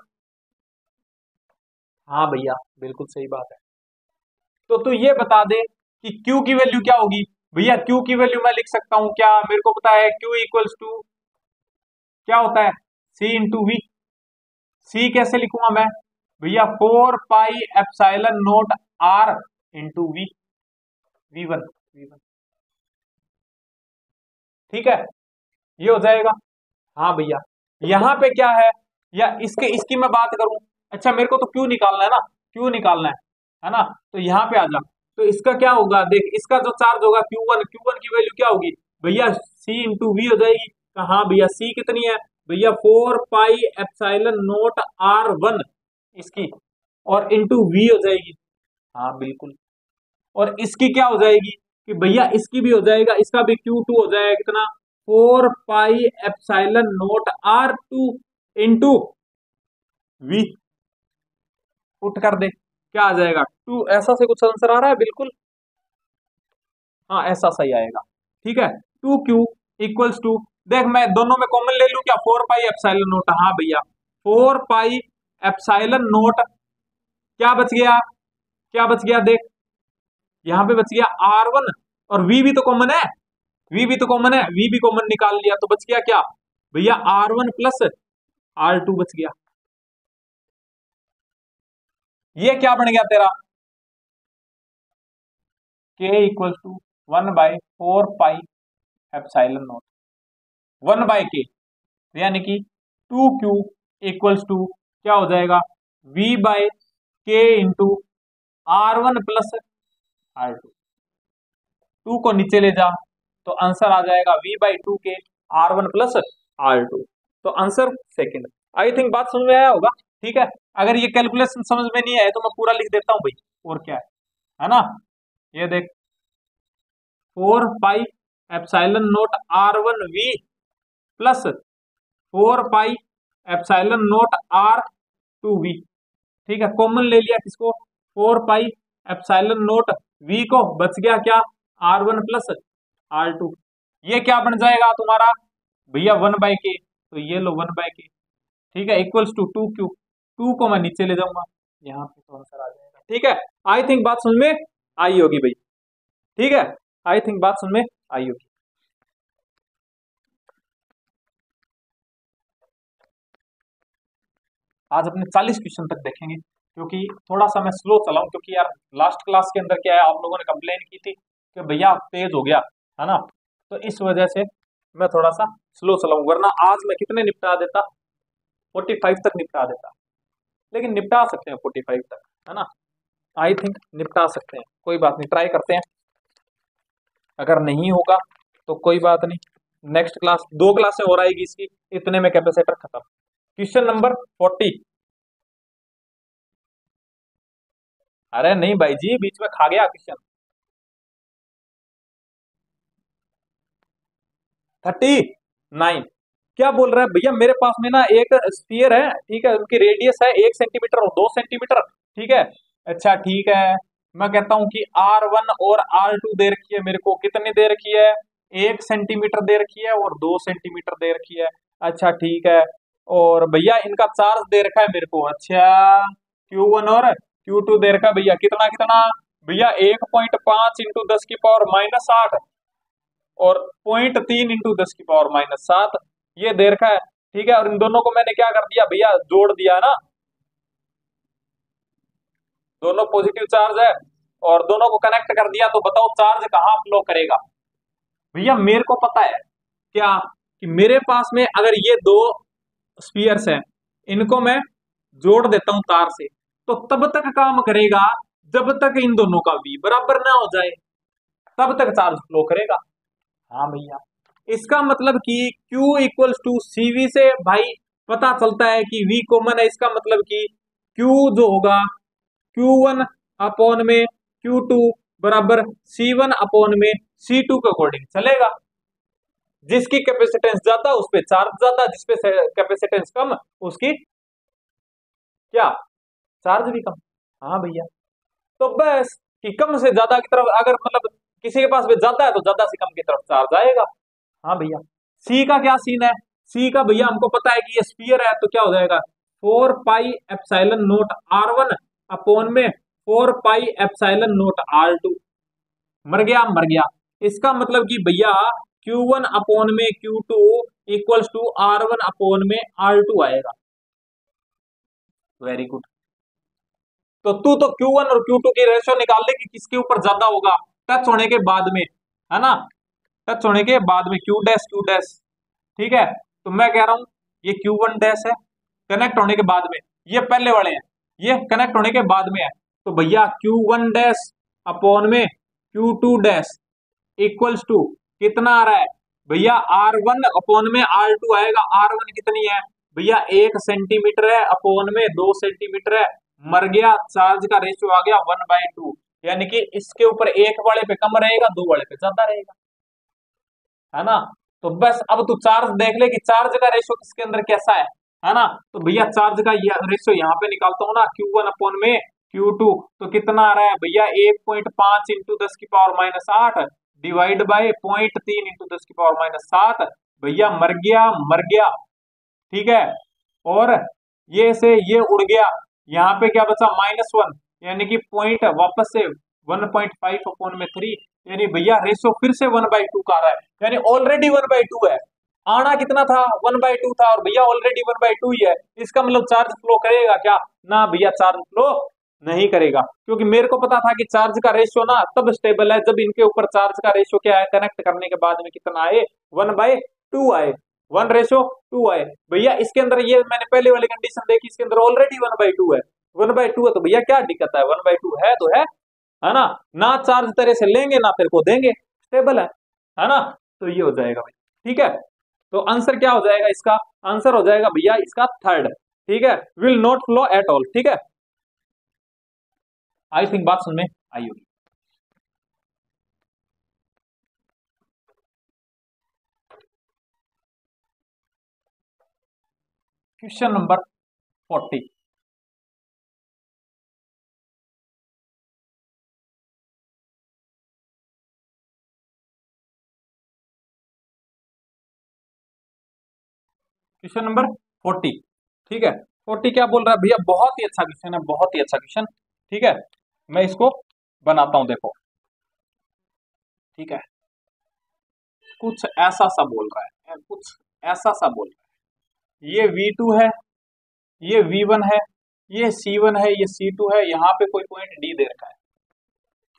हाँ भैया, बिल्कुल सही बात है। तो तू ये बता दे कि Q की वैल्यू क्या होगी भैया क्यू की वैल्यू मैं लिख सकता हूं क्या, मेरे को पता है क्यू इक्वल्स टू क्या होता है, सी इंटू वी। सी कैसे लिखूंगा मैं भैया, 4 pi epsilon naught R into V, V one. ठीक है, ये हो जाएगा। हाँ भैया, यहाँ पे क्या है, या इसकी मैं बात करूं, अच्छा मेरे को तो क्यू निकालना है ना, क्यू निकालना है ना, तो यहाँ पे आ जा। तो इसका क्या होगा देख, इसका जो चार्ज होगा क्यू वन की वैल्यू क्या होगी भैया, सी इंटू वी हो जाएगी। हाँ भैया, सी कितनी है भैया, 4 पाई एप्साइलन नोट R1 इसकी, और इंटू वी हो जाएगी। हाँ बिल्कुल, और इसकी क्या हो जाएगी कि भैया इसकी भी हो जाएगा, इसका भी Q2 हो जाएगा कितना, 4 pi epsilon naught R2 into V. Put कर दे, क्या आ जाएगा 2, ऐसा से कुछ आंसर आ रहा है बिल्कुल, हाँ ऐसा सही आएगा। ठीक है, 2Q इक्वल्स टू, देख मैं दोनों में कॉमन ले लू क्या, 4 पाई एप्साइलन नोट, हाँ भैया 4 पाई एप्साइलन नोट, क्या बच गया, क्या बच गया देख, यहाँ पे बच गया R1, और वी भी तो कॉमन है, वी भी तो कॉमन है, वी भी कॉमन निकाल लिया, तो बच गया क्या भैया, R1 प्लस R2 बच गया। ये क्या बन गया तेरा, K equals to 1/4 pi epsilon naught, 1/K, यानी कि 2Q इक्वल्स टू क्या हो जाएगा, V/K into R1 plus R2। 2 को नीचे ले जा तो आंसर आ जाएगा V/2K R1 प्लस R2। तो आंसर सेकंड। आई थिंक बात समझ में आया होगा। ठीक है, अगर ये कैलकुलेशन समझ में नहीं आए तो मैं पूरा लिख देता हूं भाई, और क्या है ना, ये देख 4 pi epsilon note R1V plus 4 pi epsilon note R2V। ठीक है, कॉमन ले लिया किसको, 4 पाई एप्साइलन नोट V को, बच गया क्या R1 प्लस R2। ये क्या बन जाएगा तुम्हारा भैया, 1/K, तो ये लो 1/K। ठीक है, इक्वल्स टू 2Q, 2 को मैं नीचे ले जाऊंगा, यहाँ पे तो आंसर आ जाएगा। ठीक है, आई थिंक बात समझ में आई होगी भाई। ठीक है, आई थिंक बात समझ में आई होगी। आज अपने 40 क्वेश्चन तक देखेंगे, क्योंकि थोड़ा सा मैं स्लो चलाऊं, क्योंकि यार लास्ट क्लास के अंदर क्या है, आप लोगों ने कंप्लेन की थी कि भैया तेज हो गया है ना, तो इस वजह से मैं थोड़ा सा स्लो चलाऊं, वरना आज मैं कितने निपटा देता, 45 तक निपटा देता। लेकिन निपटा सकते हैं 45 तक, है ना, आई थिंक निपटा सकते हैं, कोई बात नहीं, ट्राई करते हैं, अगर नहीं होगा तो कोई बात नहीं, नेक्स्ट क्लास 2 क्लासें और आएगी इसकी, इतने में कैपेसिटर खत्म। Question number 40। अरे नहीं भाई जी, बीच में खा गया क्वेश्चन। 39 क्या बोल रहा है भैया, मेरे पास में ना एक स्फीयर है, ठीक है, उनकी रेडियस है 1 सेंटीमीटर और 2 सेंटीमीटर। ठीक है, अच्छा ठीक है, मैं कहता हूं कि R1 और R2 दे रखी है मेरे को, कितनी दे रखी है, 1 सेंटीमीटर दे रखी है और 2 सेंटीमीटर दे रखी है। अच्छा ठीक है, और भैया इनका चार्ज दे रखा है मेरे को, अच्छा Q1 और Q2 दे रखा है भैया, कितना कितना भैया, 1.5 इंटू 10⁻⁸ और 0.3 इंटू 10⁻⁷ ये दे रखा है। ठीक है, और इन दोनों को मैंने क्या कर दिया भैया, जोड़ दिया ना, दोनों पॉजिटिव चार्ज है और दोनों को कनेक्ट कर दिया, तो बताओ चार्ज कहाँ फ्लो करेगा भैया, मेरे को पता है क्या, कि मेरे पास में अगर ये 2 स्फीयर्स हैं, इनको मैं जोड़ देता हूं तार से, तो तब तक काम करेगा जब तक इन दोनों का V बराबर ना हो जाए, तब तक चार्ज फ्लो करेगा। हाँ भैया, इसका मतलब कि Q इक्वल्स टू CV से भाई पता चलता है कि V कॉमन है, इसका मतलब कि Q जो होगा Q1 अपॉन में Q2 बराबर C1 अपॉन में C2 के अकॉर्डिंग चलेगा। जिसकी कैपेसिटेंस ज्यादा उस पर चार्ज ज्यादा, जिसपे कैपेसिटेंस कम उसकी क्या, चार्ज भी कम। हाँ भैया, तो बस कि कम से ज्यादा की तरफ, अगर मतलब किसी के पास भी ज्यादा है तो ज्यादा से कम की तरफ चार्ज आएगा। हाँ भैया, सी का क्या सीन है, सी का भैया हमको पता है कि ये स्फीयर है, तो क्या हो जाएगा 4 pi epsilon note R1 upon में 4 पाई एप्साइलन नोट R2। मर गया मर गया, इसका मतलब कि भैया Q1 अपॉन में Q2 equals to R1 upon में R2 आएगा। Very good. तो तू तो Q1 और Q2 की रेशियो निकाल ले कि किसके ऊपर ज्यादा होगा टच होने के बाद में, है ना, टच होने के बाद में Q डैश, ठीक है। तो मैं कह रहा हूं ये Q1 डैश है, कनेक्ट होने के बाद में, ये पहले वाले हैं, ये कनेक्ट होने के बाद में है। तो भैया Q1 डैश अपॉन में Q2 डैश इक्वल्स टू कितना आ रहा है भैया, R1 अपॉन में R2 आएगा। R1 कितनी है भैया, 1 सेंटीमीटर है, अपॉन में 2 सेंटीमीटर है, मर गया, चार्ज का रेशियो आ गया 1/2, यानी कि इसके ऊपर एक वाले पे कम रहेगा, दो वाले पे ज्यादा रहेगा, है ना। तो बस अब तू चार्ज देख ले कि चार्ज का रेशियो किसके अंदर कैसा है ना। तो भैया चार्ज का रेशियो यहाँ पे निकालता हूँ ना, Q1 अपॉन में Q2, तो कितना आ रहा है भैया 1.5 इंटू 10⁻⁸ डिवाइड बाई 0.3 इंटू 10⁻⁷। भैया मर गया, मर गया, ठीक है। और ये से ये उड़ गया, यहाँ पे क्या बचा -1, यानी कि पॉइंट वापस से 1.5 अपॉन में 3, यानी भैया रेशियो फिर से 1/2 का आ रहा है, यानी ऑलरेडी 1/2 है। आना कितना था 1/2 था, और भैया ऑलरेडी 1/2 ही है। इसका मतलब चार्ज फ्लो करेगा क्या, ना भैया चार्ज फ्लो नहीं करेगा, क्योंकि मेरे को पता था कि चार्ज का रेशियो ना तब स्टेबल है जब इनके ऊपर चार्ज का रेशियो क्या है, कनेक्ट करने के बाद में कितना आए, 1/2 आए, 1:2 आए। भैया इसके अंदर ये मैंने पहले वाली कंडीशन देखी, इसके अंदर ऑलरेडी 1/2 है, 1/2 है, तो भैया क्या दिक्कत है, 1/2 है तो है ना, ना चार्ज तरह से लेंगे ना तेरे को देंगे, स्टेबल है ना। तो ये हो जाएगा भाई, ठीक है। तो आंसर क्या हो जाएगा इसका, आंसर हो जाएगा भैया इसका थर्ड, ठीक है, will not flow at all, ठीक है। आई थिंक बात सुन में आई होगी। क्वेश्चन नंबर 40, क्वेश्चन नंबर 40, ठीक है। 40 क्या बोल रहा है भैया, बहुत ही अच्छा क्वेश्चन है, बहुत ही अच्छा क्वेश्चन, ठीक है। मैं इसको बनाता हूं, देखो, ठीक है। कुछ ऐसा सा बोल रहा है, कुछ ऐसा सा बोल रहा है, ये V2 है, ये V1 है, ये C1 है, ये C2 है, यहाँ पे कोई पॉइंट D दे रखा है,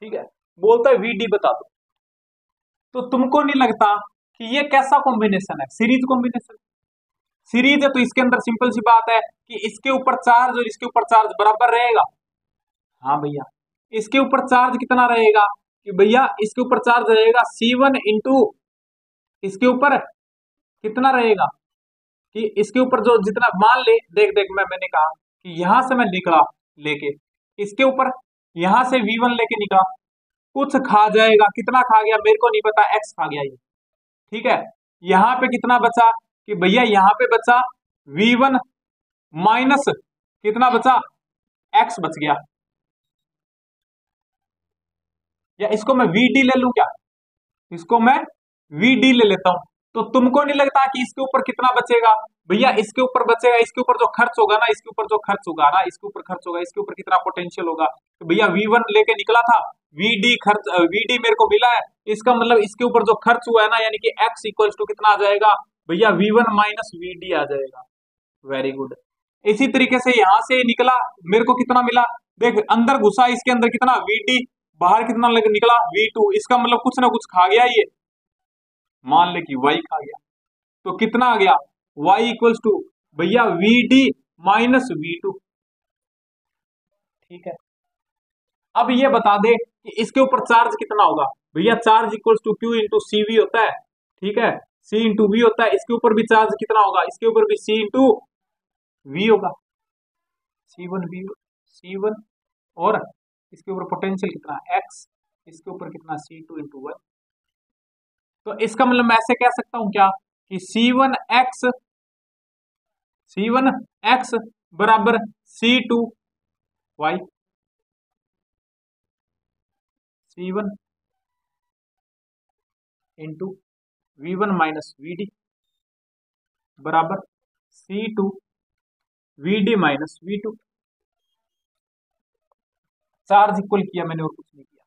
ठीक है। बोलता है VD बता दो। तो तुमको नहीं लगता कि ये कैसा कॉम्बिनेशन है, सीरीज कॉम्बिनेशन, सीरीज है, तो इसके अंदर सिंपल सी बात है कि इसके ऊपर चार्ज और इसके ऊपर चार्ज बराबर रहेगा। हाँ भैया, इसके ऊपर चार्ज कितना रहेगा कि भैया इसके ऊपर चार्ज रहेगा C1 इंटू इसके ऊपर कितना रहेगा कि इसके ऊपर जो जितना, मान ले, देख देख मैंने कहा कि यहां से मैं निकला लेके इसके ऊपर, यहां से V1 लेके निकला, कुछ खा जाएगा, कितना खा गया मेरे को नहीं पता, X खा गया ये, ठीक है। यहां पे कितना बचा कि भैया यहाँ पे बचा V1 माइनस कितना बचा, X बच गया, या इसको मैं VD ले लूं क्या, इसको मैं VD ले लेता हूं। तो तुमको नहीं लगता कि इसके ऊपर कितना बचेगा भैया, इसके ऊपर बचेगा, इसके ऊपर जो खर्च होगा ना, इसके ऊपर जो खर्च होगा ना, इसके ऊपर खर्च होगा, इसके ऊपर कितना पोटेंशियल होगा। तो भैया V1 लेके निकला था, VD खर्च, VD मेरे को मिला है, इसका मतलब इसके ऊपर जो खर्च हुआ है ना, यानी कि X इक्वल्स टू कितना आ जाएगा भैया, V1 माइनस VD आ जाएगा। Very good. इसी तरीके से यहां से निकला, मेरे को कितना मिला, देख अंदर घुसा, इसके अंदर कितना VD, बाहर कितना निकला V2, इसका मतलब कुछ ना कुछ खा गया ये, मान ले कि Y खा गया, तो कितना आ गया Y इक्वल्स टू भैया VD माइनस V2, ठीक है। अब ये बता दे कि इसके ऊपर चार्ज कितना होगा भैया, charge equals to Q into CV होता है, ठीक है, C इंटू V होता है, इसके ऊपर भी चार्ज कितना होगा, इसके ऊपर भी C इंटू V होगा, C1 और इसके ऊपर पोटेंशियल कितना X, इसके ऊपर कितना C2 इंटू 1। तो इसका मतलब मैं ऐसे कह सकता हूं क्या कि C1X बराबर C2Y, C1 into V1 minus VD बराबर C2 VD minus V2। Charge equal किया मैंने और कुछ नहीं किया,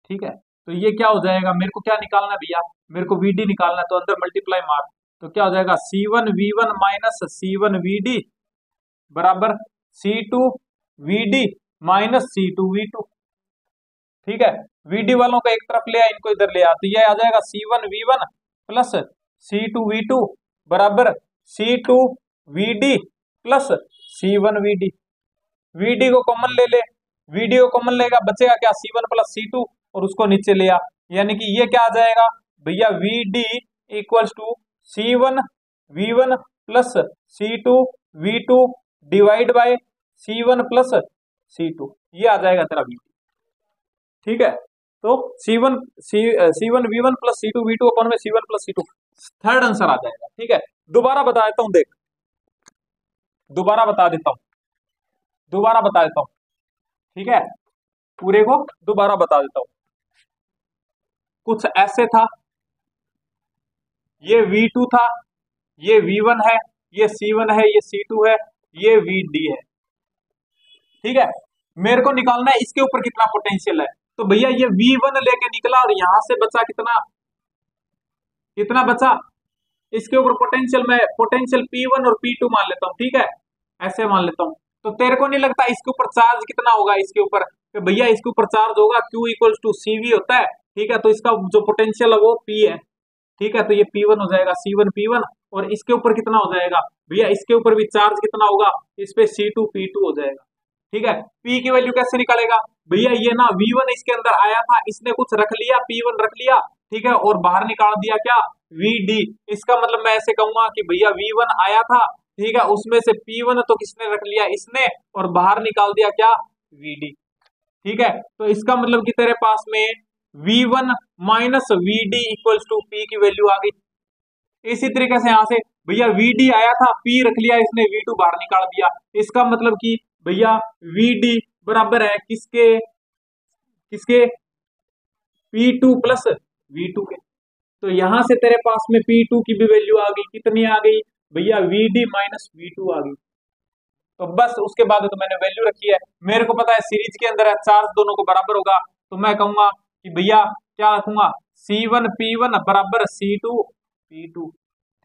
ठीक है। तो ये क्या हो जाएगा, मेरे को क्या निकालना है भैया, मेरे को वीडी निकालना है, तो अंदर मल्टीप्लाई मार, तो क्या हो जाएगा C1V1 माइनस C1VD बराबर C2VD माइनस C2V2। ठीक है, VD वालों को एक तरफ ले आ, इनको इधर ले आ, तो ये आ जाएगा C1V1 प्लस C2V2 बराबर C2VD प्लस C1VD। VD को कॉमन ले ले, VD को कॉमन लेगा, बचेगा क्या C1 प्लस C2, और उसको नीचे ले आ, यानी कि ये क्या आ जाएगा भैया VD equals to C1V1 plus C2V2 divide by C1 plus C2, ये आ जाएगा तेरा VD। ठीक है, तो C1V1 प्लस C2V2 अपन में C1 plus C2, third answer आ जाएगा। ठीक है, दोबारा बता देता हूं, देख दोबारा बता देता हूं, दोबारा बता देता हूं। ठीक है, पूरे को दोबारा बता देता हूं। कुछ ऐसे था, ये V2 था, ये V1 है, ये C1 है, ये C2 है, ये VD है। ठीक है, मेरे को निकालना है इसके ऊपर कितना पोटेंशियल है, तो भैया ये V1 लेके निकला और यहां से बचा कितना, कितना बचा, इसके ऊपर पोटेंशियल मैं पोटेंशियल P1 और P2 मान लेता हूं। ठीक है, ऐसे मान लेता हूं, तो तेरे को नहीं लगता इसके ऊपर चार्ज कितना होगा, इसके ऊपर तो भैया इसके ऊपर चार्ज होगा Q इक्वल्स टू CV होता है। ठीक है, तो इसका जो पोटेंशियल है वो P है। ठीक है, तो ये P1 हो जाएगा C1 P1, और इसके ऊपर कितना हो जाएगा भैया, इसके ऊपर भी चार्ज कितना होगा, इस पे C2 P2 हो जाएगा। ठीक है, P की वैल्यू कैसे निकालेगा भैया, ये ना V1 इसके अंदर आया था, इसने कुछ रख लिया, P1 रख लिया, ठीक है, और बाहर निकाल दिया क्या VD। इसका मतलब मैं ऐसे कहूंगा कि भैया V1 आया था, ठीक है, उसमें से P1 तो किसने रख लिया, इसने, और बाहर निकाल दिया क्या VD। ठीक है, तो इसका मतलब कि तेरे पास में V1 minus VD equals to P की वैल्यू आ गई। इसी तरीके से यहां से भैया VD आया था, P रख लिया इसने, V2 बाहर निकाल दिया, इसका मतलब कि भैया VD बराबर है किसके, किसके P2 प्लस V2 के। तो यहां से तेरे पास में P2 की भी वैल्यू आ गई, कितनी आ गई भैया VD माइनस V2 आ गई। तो बस उसके बाद तो मैंने वैल्यू रखी है, मेरे को पता है सीरीज के अंदर है, चार्ज दोनों को बराबर होगा, तो मैं कहूंगा कि भैया क्या रखूंगा C1 P1 बराबर C2 P2।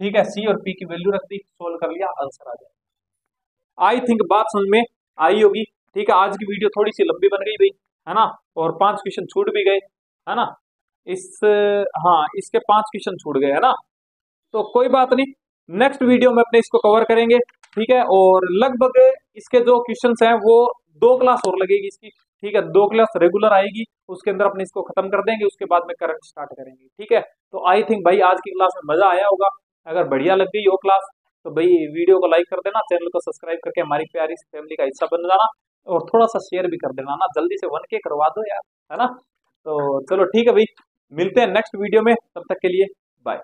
ठीक है, C और P की वैल्यू रख दी, सोल्व कर लिया, आंसर आ जाएगा। आई थिंक बात समझ में आई होगी। ठीक है, आज की वीडियो थोड़ी सी लंबी बन गई भाई, है ना, और 5 क्वेश्चन छूट भी गए, है ना, इस हाँ इसके 5 क्वेश्चन छूट गए, है ना, तो कोई बात नहीं, नेक्स्ट वीडियो में अपने इसको कवर करेंगे। ठीक है, और लगभग इसके जो क्वेश्चंस हैं वो 2 क्लास और लगेगी इसकी। ठीक है, 2 क्लास रेगुलर आएगी, उसके अंदर अपने इसको खत्म कर देंगे, उसके बाद में करंट स्टार्ट करेंगे। ठीक है, तो आई थिंक भाई आज की क्लास में मजा आया होगा, अगर बढ़िया लग गई हो क्लास तो भाई वीडियो को लाइक कर देना, चैनल को सब्सक्राइब करके हमारी प्यारी फैमिली का हिस्सा बन जाना, और थोड़ा सा शेयर भी कर देना ना, जल्दी से 1K करवा दो यार, है ना। तो चलो ठीक है भाई, मिलते हैं नेक्स्ट वीडियो में, तब तक के लिए बाय।